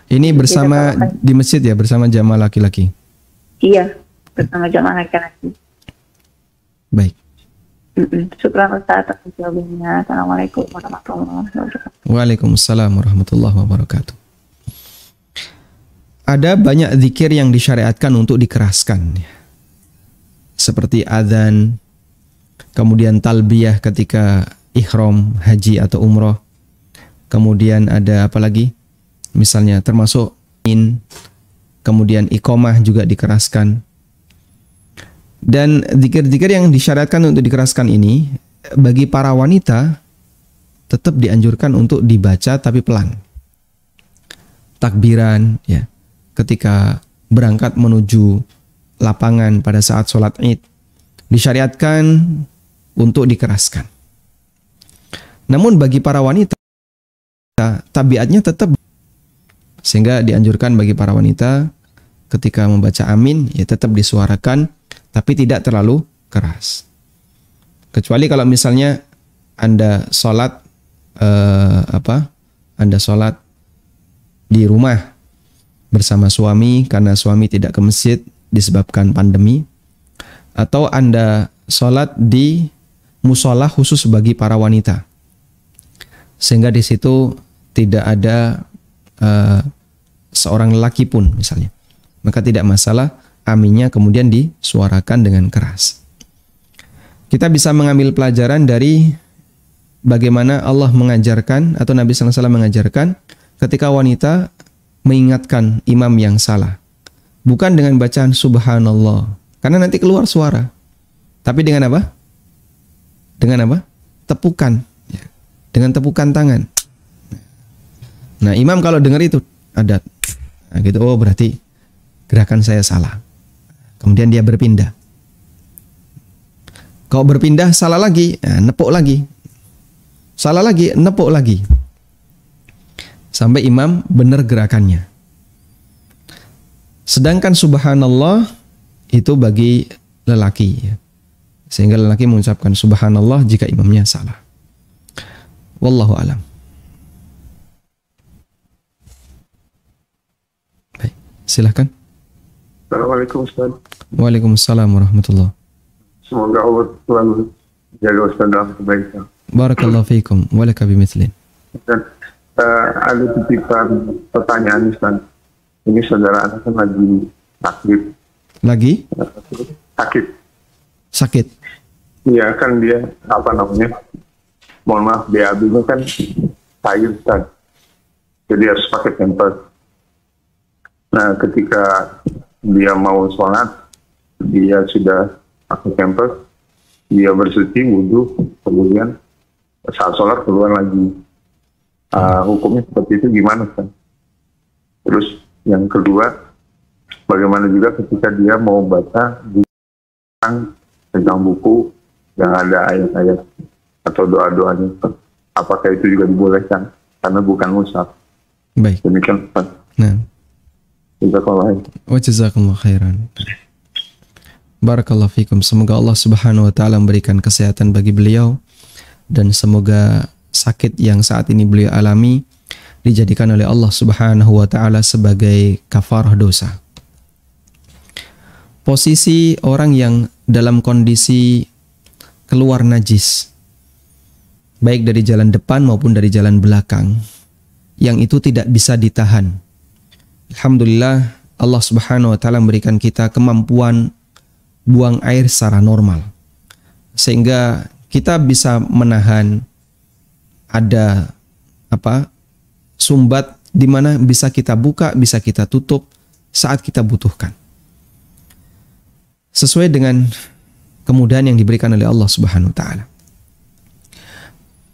Speaker 1: Ini bersama di masjid ya, bersama jamaah laki-laki?
Speaker 5: Iya, bersama jamaah laki-laki.
Speaker 1: Baik.
Speaker 5: Syukran Ustaz atas jawabannya. Assalamualaikum warahmatullahi wabarakatuh.
Speaker 1: Waalaikumsalam warahmatullahi wabarakatuh. Ada banyak zikir yang disyariatkan untuk dikeraskan. Seperti azan, kemudian talbiyah ketika ihram, haji atau umroh. Kemudian ada apa lagi? Misalnya termasuk kemudian iqamah juga dikeraskan. Dan zikir-zikir yang disyariatkan untuk dikeraskan ini bagi para wanita tetap dianjurkan untuk dibaca tapi pelan. Takbiran ya, ketika berangkat menuju lapangan pada saat sholat Id disyariatkan untuk dikeraskan. Namun bagi para wanita tabiatnya tetap, sehingga dianjurkan bagi para wanita ketika membaca amin ya tetap disuarakan tapi tidak terlalu keras. Kecuali kalau misalnya Anda sholat Anda sholat di rumah bersama suami karena suami tidak ke masjid disebabkan pandemi, atau Anda sholat di musola khusus bagi para wanita sehingga di situ tidak ada seorang lelaki pun misalnya, maka tidak masalah aminnya kemudian disuarakan dengan keras. Kita bisa mengambil pelajaran dari bagaimana Allah mengajarkan atau Nabi SAW mengajarkan ketika wanita mengingatkan imam yang salah, bukan dengan bacaan subhanallah karena nanti keluar suara, tapi dengan apa? Dengan apa? Tepukan, dengan tepukan tangan. Nah, imam kalau dengar itu ada Nah, gitu, oh berarti gerakan saya salah. Kemudian dia berpindah. Kalau berpindah salah lagi, nepuk lagi. Salah lagi, nepuk lagi. Sampai imam benar gerakannya. Sedangkan subhanallah itu bagi lelaki, ya. Sehingga lelaki mengucapkan subhanallah jika imamnya salah. Wallahu alam. Baik, silahkan.
Speaker 6: Assalamualaikum Ustaz.
Speaker 1: Waalaikumsalam warahmatullahi.
Speaker 6: Semoga Allah selalu jaga Ustaz dalam kebaikan.
Speaker 1: Barakallahu fiikum wa laka bimithlin.
Speaker 6: Dan ada titipan pertanyaan Ustaz. Ini saudara anak kan lagi sakit.
Speaker 1: Lagi?
Speaker 6: Sakit.
Speaker 1: Sakit.
Speaker 6: Iya kan dia mohon maaf BAB-nya kan cair Ustaz. Jadi harus pakai pampers. Nah ketika dia mau sholat, dia sudah pakai pampers, dia bersuci, wudhu, kemudian saat sholat keluar lagi. Hukumnya seperti itu gimana kan? Terus yang kedua, bagaimana juga ketika dia mau baca tentang buku yang ada ayat-ayat atau doa-doanya, apakah itu juga dibolehkan? Karena bukan mushaf.
Speaker 1: Baik.
Speaker 6: Demikian Ustaz.
Speaker 1: Nah.
Speaker 6: Jazakallah.
Speaker 1: Jazakallahu khairan. Barakallahu fikum. Semoga Allah Subhanahu wa taala memberikan kesehatan bagi beliau dan semoga sakit yang saat ini beliau alami dijadikan oleh Allah Subhanahu wa taala sebagai kafarah dosa. Posisi orang yang dalam kondisi keluar najis, baik dari jalan depan maupun dari jalan belakang, yang itu tidak bisa ditahan. Alhamdulillah Allah Subhanahu wa taala memberikan kita kemampuan buang air secara normal. Sehingga kita bisa menahan ada sumbat di mana bisa kita buka, bisa kita tutup saat kita butuhkan. Sesuai dengan kemudahan yang diberikan oleh Allah Subhanahu wa taala.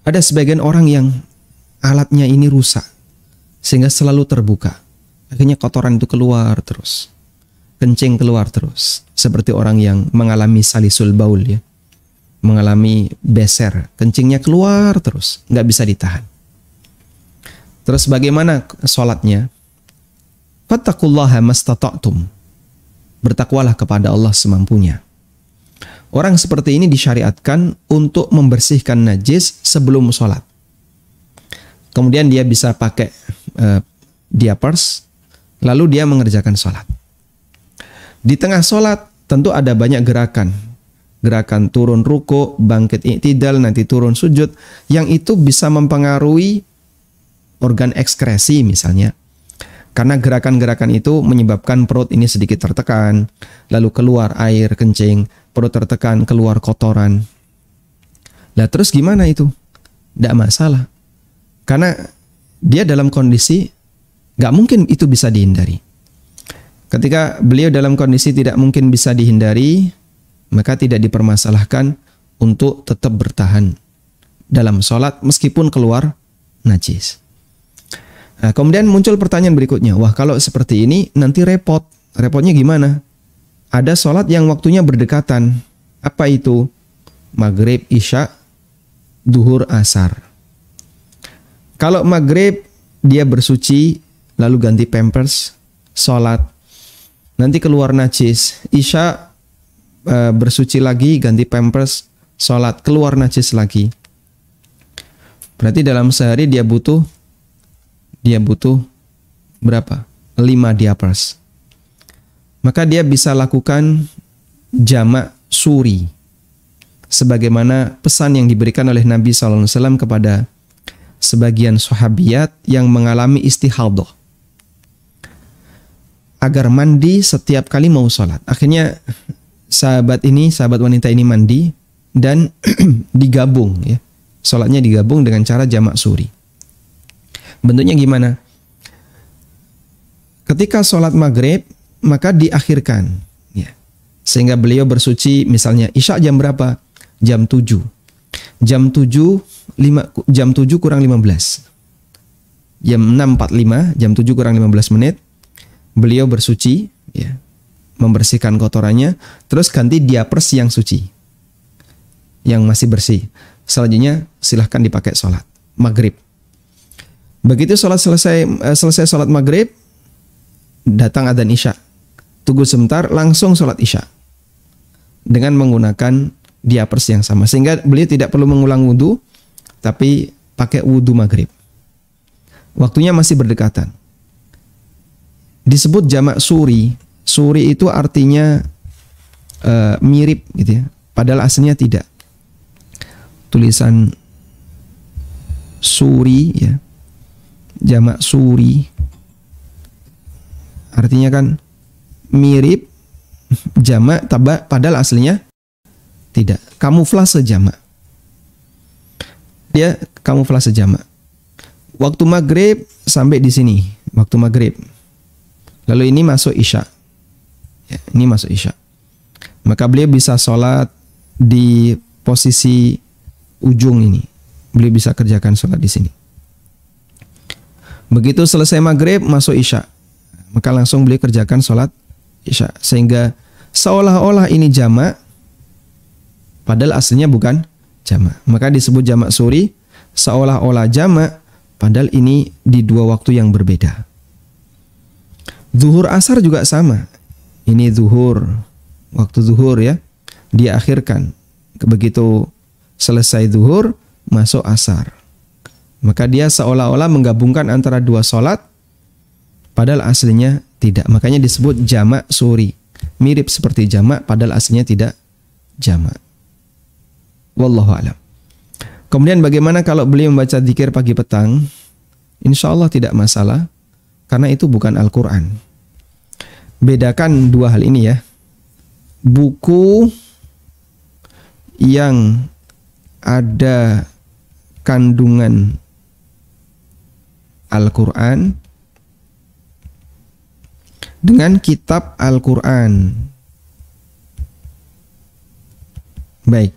Speaker 1: Ada sebagian orang yang alatnya ini rusak sehingga selalu terbuka. Akhirnya kotoran itu keluar terus. Kencing keluar terus. Seperti orang yang mengalami salisul baul, ya. Mengalami beser. Kencingnya keluar terus. Nggak bisa ditahan. Terus bagaimana sholatnya? Fattaqullaha mastata'tum. Bertakwalah kepada Allah semampunya. Orang seperti ini disyariatkan untuk membersihkan najis sebelum sholat. Kemudian dia bisa pakai diapers. Lalu dia mengerjakan sholat. Di tengah sholat tentu ada banyak gerakan. Gerakan turun ruku, bangkit i'tidal, nanti turun sujud. Yang itu bisa mempengaruhi organ ekskresi misalnya. Karena gerakan-gerakan itu menyebabkan perut ini sedikit tertekan. Lalu keluar air kencing, perut tertekan, keluar kotoran. Lah terus gimana itu? Tidak masalah. Karena dia dalam kondisi gak mungkin itu bisa dihindari. Ketika beliau dalam kondisi tidak mungkin bisa dihindari, maka tidak dipermasalahkan untuk tetap bertahan dalam sholat meskipun keluar najis. Nah, kemudian muncul pertanyaan berikutnya. Wah, kalau seperti ini nanti repot. Repotnya gimana? Ada sholat yang waktunya berdekatan. Apa itu? Maghrib, isya, duhur, asar. Kalau maghrib dia bersuci, lalu ganti pampers, sholat, nanti keluar najis. Isya bersuci lagi, ganti pampers, sholat, keluar najis lagi. Berarti dalam sehari dia butuh berapa? 5 diapers. Maka dia bisa lakukan jamak suri. Sebagaimana pesan yang diberikan oleh Nabi SAW kepada sebagian sahabiat yang mengalami istihadah. Agar mandi setiap kali mau sholat. Akhirnya sahabat wanita ini mandi dan digabung, ya. Sholatnya digabung dengan cara jamak suri. Bentuknya gimana? Ketika sholat maghrib, maka diakhirkan, ya. Sehingga beliau bersuci misalnya isya jam berapa? Jam 7. Jam 7 kurang 15. Jam 6.45, jam 7 kurang 15 menit. beliau bersuci, ya, membersihkan kotorannya, terus ganti diapers yang suci, yang masih bersih. Selanjutnya silahkan dipakai sholat maghrib. Begitu selesai sholat maghrib, datang adzan isya, tunggu sebentar, langsung sholat isya dengan menggunakan diapers yang sama, sehingga beliau tidak perlu mengulang wudhu, tapi pakai wudhu maghrib. Waktunya masih berdekatan. Disebut jamak suri. Suri itu artinya mirip gitu ya. Padahal aslinya tidak. Tulisan suri ya. Jamak suri. Artinya kan mirip, jamak, padahal aslinya tidak. Kamuflase jamak. Ya, kamuflase jamak. Waktu maghrib sampai di sini. Waktu maghrib. Lalu ini masuk isya. Ya, ini masuk isya. Maka beliau bisa sholat di posisi ujung ini. Beliau bisa kerjakan sholat di sini. Begitu selesai maghrib masuk isya, maka langsung beliau kerjakan sholat isya. Sehingga seolah-olah ini jamak, padahal aslinya bukan jamak. Maka disebut jamak suri, seolah-olah jamak, padahal ini di dua waktu yang berbeda. Zuhur asar juga sama. Ini zuhur, waktu zuhur ya, diakhirkan. Begitu selesai zuhur, masuk asar. Maka dia seolah-olah menggabungkan antara dua sholat, padahal aslinya tidak. Makanya disebut jamak suri. Mirip seperti jamak, padahal aslinya tidak jamak. Wallahu a'lam. Kemudian bagaimana kalau beliau membaca dzikir pagi petang? Insya Allah tidak masalah, karena itu bukan Al-Quran. Bedakan dua hal ini ya. Buku yang ada kandungan Al-Quran dengan kitab Al-Quran. Baik.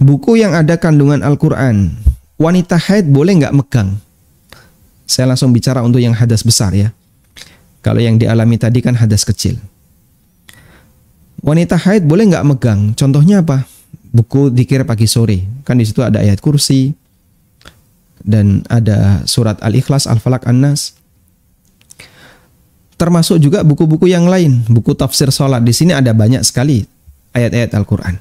Speaker 1: Buku yang ada kandungan Al-Quran, wanita haid boleh nggak megang? Saya langsung bicara untuk yang hadas besar ya. Kalau yang dialami tadi kan hadas kecil. Wanita haid boleh nggak megang? Contohnya apa? Buku dzikir pagi sore. Kan di situ ada ayat kursi dan ada surat Al-Ikhlas, Al-Falaq, An-Nas. Termasuk juga buku-buku yang lain, buku tafsir sholat. Di sini ada banyak sekali ayat-ayat Al-Quran.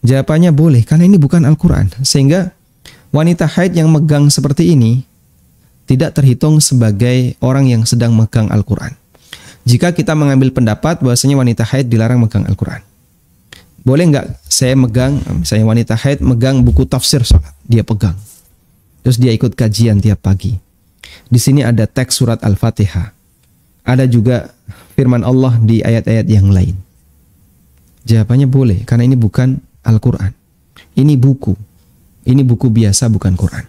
Speaker 1: Jawabannya boleh, karena ini bukan Al-Quran. Sehingga wanita haid yang megang seperti ini tidak terhitung sebagai orang yang sedang megang Al-Quran. Jika kita mengambil pendapat bahwasanya wanita haid dilarang megang Al-Quran. Boleh nggak saya megang, misalnya wanita haid megang buku tafsir sholat, dia pegang. Terus dia ikut kajian tiap pagi. Di sini ada teks surat Al-Fatihah. Ada juga firman Allah di ayat-ayat yang lain. Jawabannya boleh, karena ini bukan Al-Quran. Ini buku. Ini buku biasa, bukan Quran.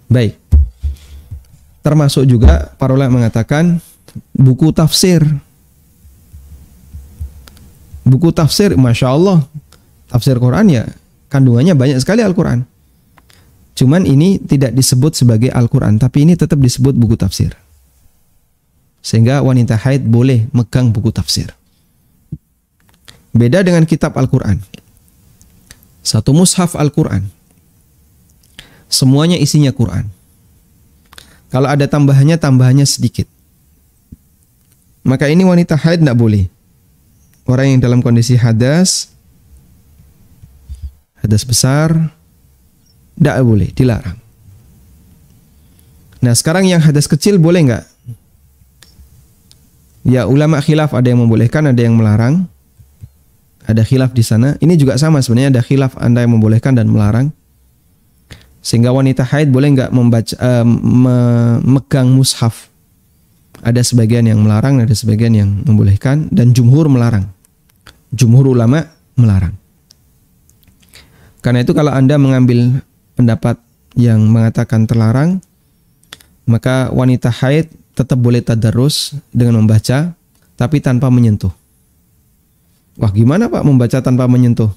Speaker 1: Baik. Termasuk juga para ulama mengatakan buku tafsir. Buku tafsir, Masya Allah, tafsir Quran ya kandungannya banyak sekali Al-Quran. Cuman ini tidak disebut sebagai Al-Quran, tapi ini tetap disebut buku tafsir. Sehingga wanita haid boleh megang buku tafsir. Beda dengan kitab Al-Quran. Satu mushaf Al-Quran, semuanya isinya Quran. Kalau ada tambahannya sedikit. Maka ini wanita haid tidak boleh. Orang yang dalam kondisi hadas besar, tidak boleh, dilarang. Nah sekarang yang hadas kecil boleh nggak? Ya ulama khilaf, ada yang membolehkan, ada yang melarang. Ada khilaf di sana. Ini juga sama sebenarnya, ada khilaf anda yang membolehkan dan melarang. Sehingga wanita haid boleh nggak memegang mushaf. Ada sebagian yang melarang, ada sebagian yang membolehkan, dan jumhur melarang. Jumhur ulama melarang. Karena itu kalau anda mengambil pendapat yang mengatakan terlarang, maka wanita haid tetap boleh tadarrus dengan membaca, tapi tanpa menyentuh. Wah gimana Pak membaca tanpa menyentuh?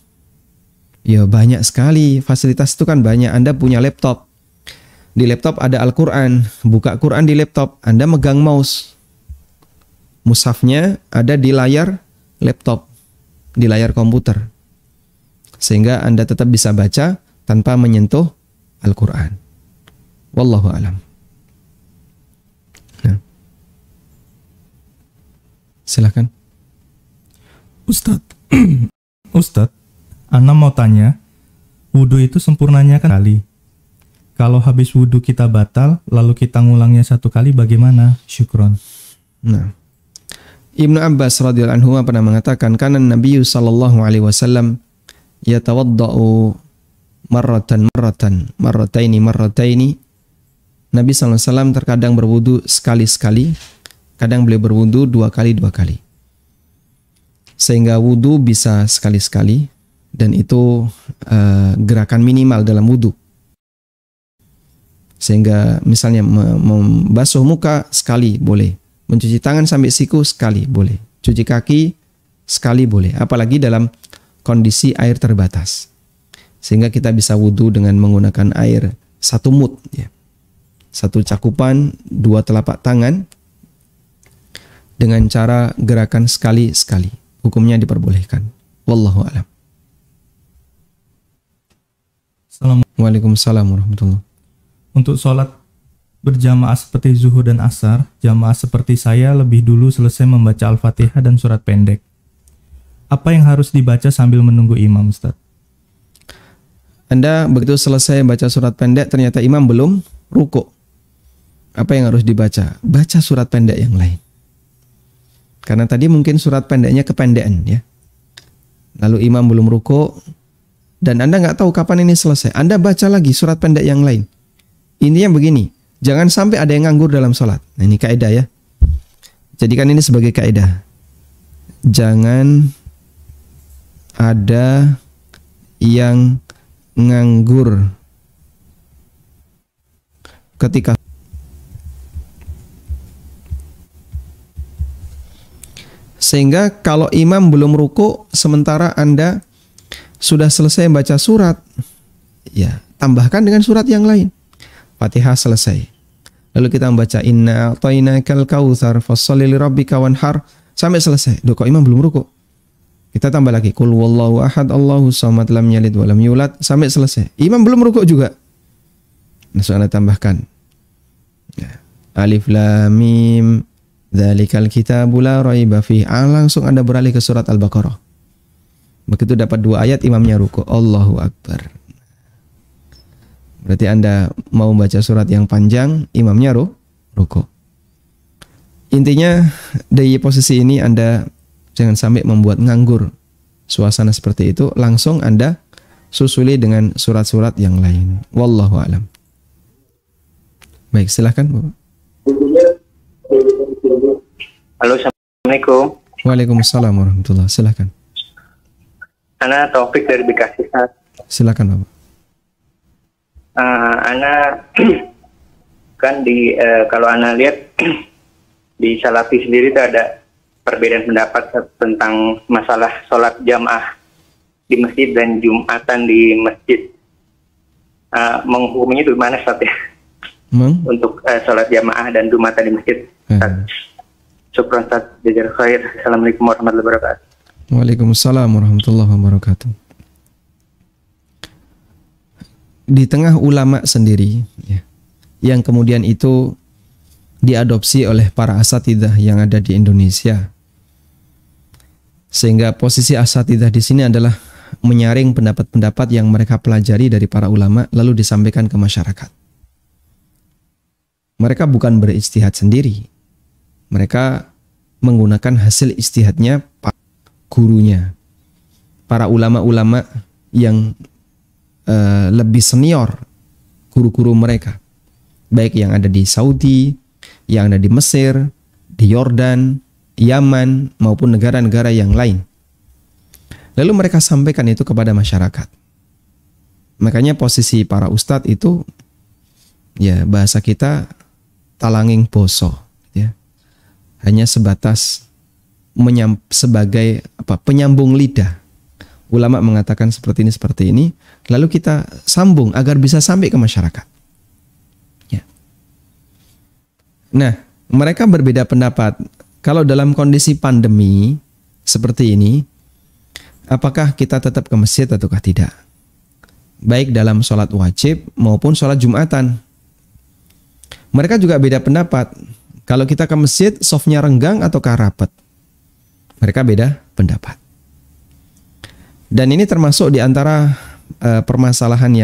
Speaker 1: Ya banyak sekali, fasilitas itu kan banyak. Anda punya laptop, Di laptop ada Al-Quran, buka Quran di laptop, Anda megang mouse. Mushafnya ada di layar laptop, di layar komputer. Sehingga Anda tetap bisa baca tanpa menyentuh Al-Quran. Wallahu a'lam. Nah. Silakan.
Speaker 4: Ustadz, Ana mau tanya, wudhu itu sempurnanya kan kali. Kalau habis wudhu kita batal, lalu kita ngulangnya 1 kali bagaimana? Syukron.
Speaker 1: Nah, Ibnu Abbas radhiyallahu anhu pernah mengatakan, kana Nabi sallallahu alaihi wasallam yatawaddau marrataini. Nabi sallallahu alaihi wasallam terkadang berwudu sekali-sekali, kadang beliau berwudu 2 kali. Sehingga wudu bisa sekali-sekali, dan itu gerakan minimal dalam wudu. Sehingga misalnya membasuh muka sekali boleh, mencuci tangan sampai siku sekali boleh, cuci kaki sekali boleh, apalagi dalam kondisi air terbatas. Sehingga kita bisa wudu dengan menggunakan air 1 mud, ya. 1 cakupan 2 telapak tangan dengan cara gerakan sekali-sekali. Hukumnya diperbolehkan. Wallahu a'lam. Waalaikumsalam warahmatullahi.
Speaker 4: Untuk sholat berjamaah seperti zuhur dan asar, jamaah seperti saya lebih dulu selesai membaca Al-Fatihah dan surat pendek. Apa yang harus dibaca sambil menunggu imam, Ustaz?
Speaker 1: Anda begitu selesai baca surat pendek, ternyata imam belum rukuk. Apa yang harus dibaca? Baca surat pendek yang lain. Karena tadi mungkin surat pendeknya kependekan, ya. Lalu imam belum rukuk, dan Anda nggak tahu kapan ini selesai. Anda baca lagi surat pendek yang lain. Intinya begini, jangan sampai ada yang nganggur dalam sholat. Nah, ini kaidah, ya. Jadikan ini sebagai kaidah. Jangan ada yang nganggur ketika sehingga kalau imam belum ruku sementara Anda sudah selesai baca surat, ya tambahkan dengan surat yang lain. Fatihah selesai, lalu kita membaca inna a'tainakal kautsar fasholli lirabbika wanhar sampai selesai. Duh, kok imam belum ruku? Kita tambah lagi qul huwallahu ahad Allahu samad lam yalid wa lam yulad sampai selesai. Imam belum ruku juga. Langsung Anda tambahkan, ya, alif lam mim dzalikal kitabu la raiba fihi. Langsung Anda beralih ke surat Al-Baqarah. Begitu dapat 2 ayat imamnya ruku. Allahu Akbar. Berarti Anda mau baca surat yang panjang, imamnya ruku. Intinya dari posisi ini Anda jangan sampai membuat nganggur suasana seperti itu. Langsung Anda susuli dengan surat-surat yang lain. Wallahu a'lam. Baik, silakan Bapak.
Speaker 7: Halo, Assalamualaikum.
Speaker 1: Waalaikumsalam warahmatullahi. Silakan.
Speaker 7: Ana Taufik dari Bekasi.
Speaker 1: Silakan Bapak.
Speaker 7: Ana kan kalau Ana lihat di Salafi sendiri itu ada perbedaan pendapat tentang masalah sholat jamaah di masjid dan Jumatan di masjid. Menghukumnya itu gimana, Ustaz, ya? Untuk sholat jamaah dan Jumatan di masjid. Syukran, Ustaz. Jazakallahu khair. Assalamualaikum warahmatullahi wabarakatuh.
Speaker 1: Waalaikumsalam warahmatullahi wabarakatuh. Di tengah ulama sendiri, ya, yang kemudian itu diadopsi oleh para asatidzah yang ada di Indonesia, sehingga posisi asatidzah di sini adalah menyaring pendapat-pendapat yang mereka pelajari dari para ulama lalu disampaikan ke masyarakat. Mereka bukan berijtihad sendiri, mereka menggunakan hasil ijtihadnya para gurunya, para ulama-ulama yang lebih senior, guru-guru mereka, baik yang ada di Saudi, yang ada di Mesir, di Yordan, Yaman, maupun negara-negara yang lain. Lalu mereka sampaikan itu kepada masyarakat. Makanya posisi para ustadz itu, ya bahasa kita talanging boso, ya, hanya sebatas sebagai penyambung lidah. Ulama mengatakan seperti ini, lalu kita sambung agar bisa sampai ke masyarakat. Nah, mereka berbeda pendapat. Kalau dalam kondisi pandemi seperti ini, apakah kita tetap ke masjid ataukah tidak? Baik dalam sholat wajib maupun sholat Jumatan. Mereka juga beda pendapat. Kalau kita ke masjid, softnya renggang ataukah rapat? Mereka beda pendapat. Dan ini termasuk di antara permasalahan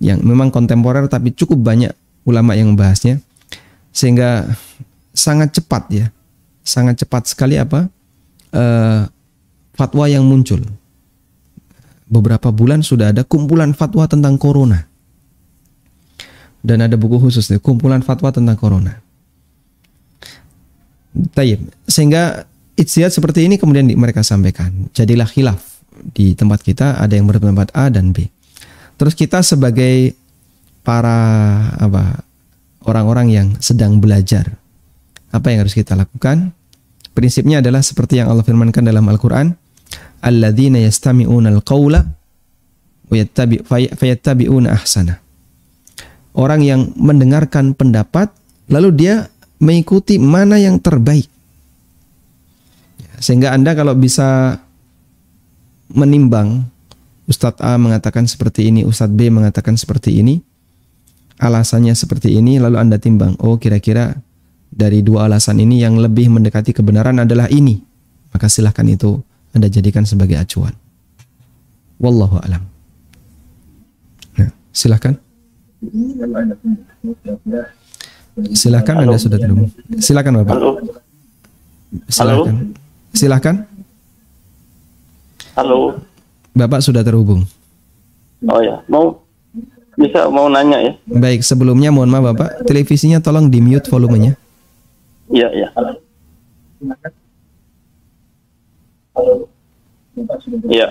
Speaker 1: yang memang kontemporer tapi cukup banyak ulama yang membahasnya, sehingga sangat cepat ya, sangat cepat sekali fatwa yang muncul. Beberapa bulan sudah ada kumpulan fatwa tentang corona, dan ada buku khusus nih, kumpulan fatwa tentang corona. Tayyib. Sehingga ijtihad seperti ini kemudian mereka sampaikan. Jadilah khilaf di tempat kita, ada yang berpendapat A dan B. Terus kita sebagai para orang-orang yang sedang belajar, apa yang harus kita lakukan? Prinsipnya adalah seperti yang Allah firmankan dalam Al-Quran, alladzina yastami'una al-qawla fayattabi'una ahsana. Orang yang mendengarkan pendapat lalu dia mengikuti mana yang terbaik. Sehingga Anda kalau bisa menimbang, Ustadz A mengatakan seperti ini, Ustadz B mengatakan seperti ini, alasannya seperti ini, lalu Anda timbang, oh kira-kira dari dua alasan ini yang lebih mendekati kebenaran adalah ini, maka silahkan itu Anda jadikan sebagai acuan. Wallahu a'lam. Nah, silahkan. Silahkan. Anda sudah terhubung. Silahkan Bapak. Silahkan. Silahkan.
Speaker 8: Halo.
Speaker 1: Bapak sudah terhubung.
Speaker 8: Oh ya, mau nanya ya.
Speaker 1: Baik, sebelumnya mohon maaf Bapak, televisinya tolong di-mute volumenya.
Speaker 8: Iya, iya. Iya.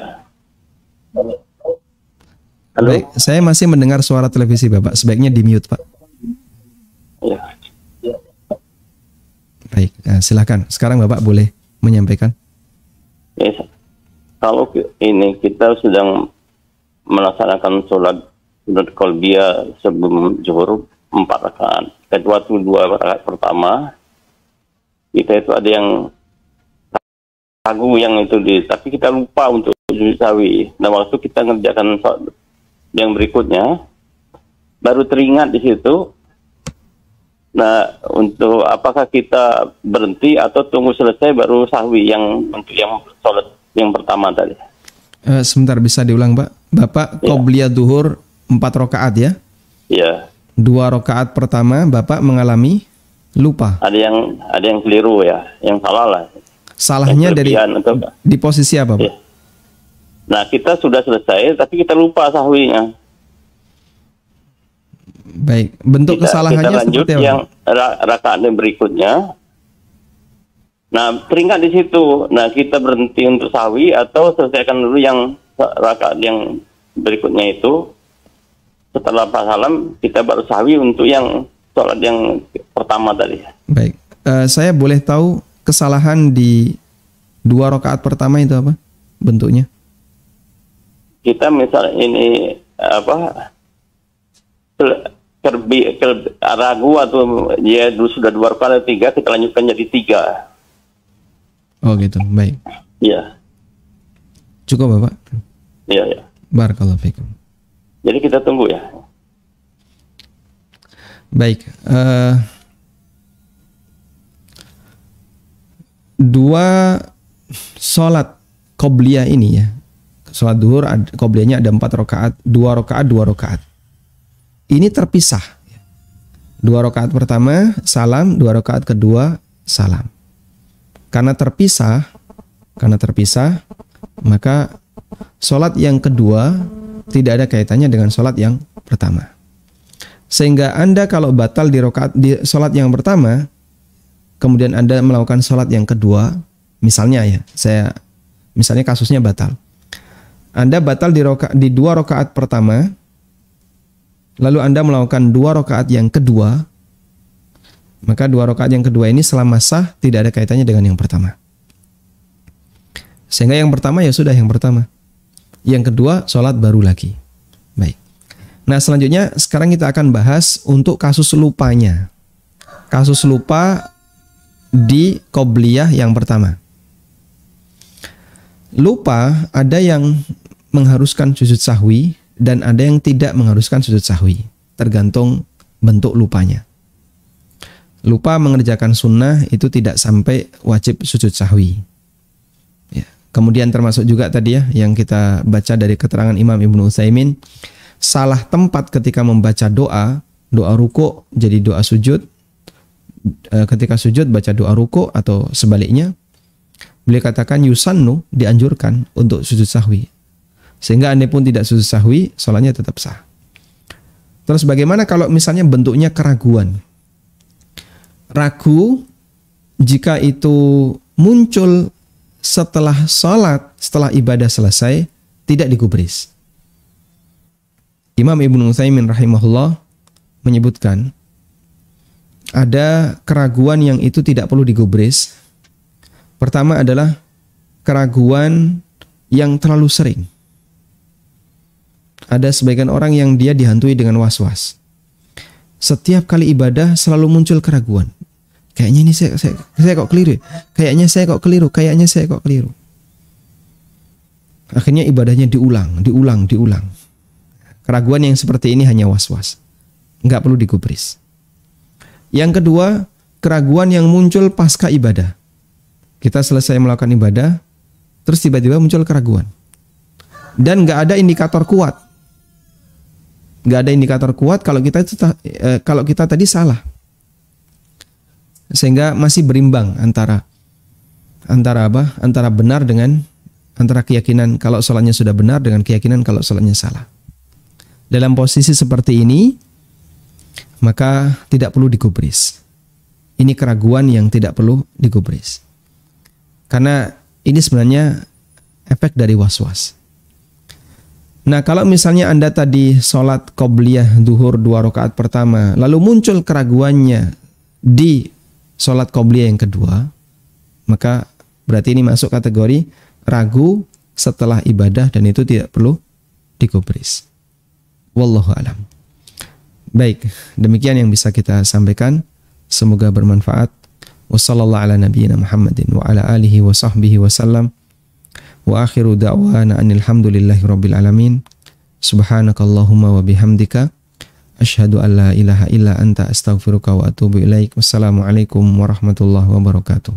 Speaker 8: Halo.
Speaker 1: Baik, saya masih mendengar suara televisi Bapak, sebaiknya di-mute Pak.
Speaker 8: Iya.
Speaker 1: Baik, silakan. Sekarang Bapak boleh menyampaikan.
Speaker 8: Yes. Kalau ini kita sedang melaksanakan sholat sunat qalbiyah sebelum zuhur 4 rakaat. Kedua 2 rakaat pertama kita itu ada yang ragu yang itu tapi kita lupa untuk sujud sawi. Nah waktu kita ngerjakan sholat yang berikutnya baru teringat di situ. Nah, untuk apakah kita berhenti atau tunggu selesai baru sahwi yang untuk yang sholat yang pertama tadi?
Speaker 1: Sebentar, bisa diulang Pak? Bapak
Speaker 8: Ya.
Speaker 1: qobliyah duhur 4 rakaat ya?
Speaker 8: Iya.
Speaker 1: 2 rakaat pertama Bapak mengalami lupa.
Speaker 8: Ada yang keliru ya, yang salah lah.
Speaker 1: Salahnya dari di posisi apa Pak?
Speaker 8: Ya. Nah, kita sudah selesai tapi kita lupa sahwinya.
Speaker 1: Baik, bentuk kesalahannya
Speaker 8: kita lanjut
Speaker 1: seperti apa?
Speaker 8: Yang rakaat berikutnya. Nah, teringat di situ. Nah, kita berhenti untuk sahwi atau selesaikan dulu yang rakaat yang berikutnya itu. Setelah salam kita baru sahwi untuk yang sholat yang pertama tadi.
Speaker 1: Baik, saya boleh tahu kesalahan di 2 rakaat pertama itu apa bentuknya?
Speaker 8: Kita misalnya ini ragu atau dia dulu sudah 2 rakaat 3 kita lanjutkan jadi 3.
Speaker 1: Oh gitu, baik.
Speaker 8: Iya.
Speaker 1: Cukup Bapak?
Speaker 8: Iya, ya.
Speaker 1: Barakallahu fikum.
Speaker 8: Jadi kita tunggu ya.
Speaker 1: Baik, 2 sholat qobliyah ini ya. Sholat duhur qobliyahnya ada 4 rakaat, 2 rakaat, 2 rakaat. Ini terpisah. 2 rakaat pertama salam, 2 rakaat kedua salam. Karena terpisah, maka sholat yang kedua tidak ada kaitannya dengan sholat yang pertama. Sehingga Anda kalau batal di sholat yang pertama, kemudian Anda melakukan sholat yang kedua, misalnya ya, misalnya kasusnya batal. Anda batal di 2 rakaat pertama, lalu Anda melakukan 2 rakaat yang kedua, maka 2 rakaat yang kedua ini selama sah tidak ada kaitannya dengan yang pertama. Sehingga yang pertama ya sudah yang pertama. Yang kedua sholat baru lagi. Baik. Nah selanjutnya sekarang kita akan bahas untuk kasus lupanya. kasus lupa di qobliyah yang pertama. Lupa ada yang mengharuskan sujud sahwi dan ada yang tidak mengharuskan sujud sahwi, tergantung bentuk lupanya. Lupa mengerjakan sunnah itu tidak sampai wajib sujud sahwi. Ya. Kemudian termasuk juga tadi ya yang kita baca dari keterangan Imam Ibnu Utsaimin, salah tempat ketika membaca doa ruku jadi doa sujud, ketika sujud baca doa ruku atau sebaliknya. Beliau katakan yusannu, dianjurkan untuk sujud sahwi. Sehingga andai pun tidak sujud sahwi, sholatnya tetap sah. Terus bagaimana kalau misalnya bentuknya keraguan? Ragu jika itu muncul setelah sholat, setelah ibadah selesai, tidak digubris. Imam Ibnu Utsaimin rahimahullah menyebutkan ada keraguan yang itu tidak perlu digubris. Pertama adalah keraguan yang terlalu sering. Ada sebagian orang yang dia dihantui dengan was-was. Setiap kali ibadah selalu muncul keraguan. Kayaknya ini saya kok keliru. Kayaknya saya kok keliru. Akhirnya ibadahnya diulang. Keraguan yang seperti ini hanya was-was. Enggak perlu digubris. Yang kedua, keraguan yang muncul pasca ibadah. Kita selesai melakukan ibadah, terus tiba-tiba muncul keraguan. Dan enggak ada indikator kuat. Enggak ada indikator kuat kalau kita tadi salah. Sehingga masih berimbang antara benar dengan antara keyakinan kalau sholatnya sudah benar dengan keyakinan kalau sholatnya salah. Dalam posisi seperti ini, maka tidak perlu digubris. Ini keraguan yang tidak perlu digubris. Karena ini sebenarnya efek dari was-was. Nah, kalau misalnya Anda tadi sholat qobliyah duhur 2 rakaat pertama, lalu muncul keraguannya di sholat qobliyah yang kedua, maka berarti ini masuk kategori ragu setelah ibadah dan itu tidak perlu digubris. Wallahu a'lam. Baik, demikian yang bisa kita sampaikan. Semoga bermanfaat. Wassallallahu ala nabiyyina Muhammadin wa ala alihi wa sahbihi wasallam. Wa akhiru da'wana anil hamdulillahi rabbil alamin. Subhanakallahumma wa bihamdika asyhadu an la ilaha illa anta astaghfiruka wa atubu ilaik. Wassalamualaikum warahmatullahi wabarakatuh.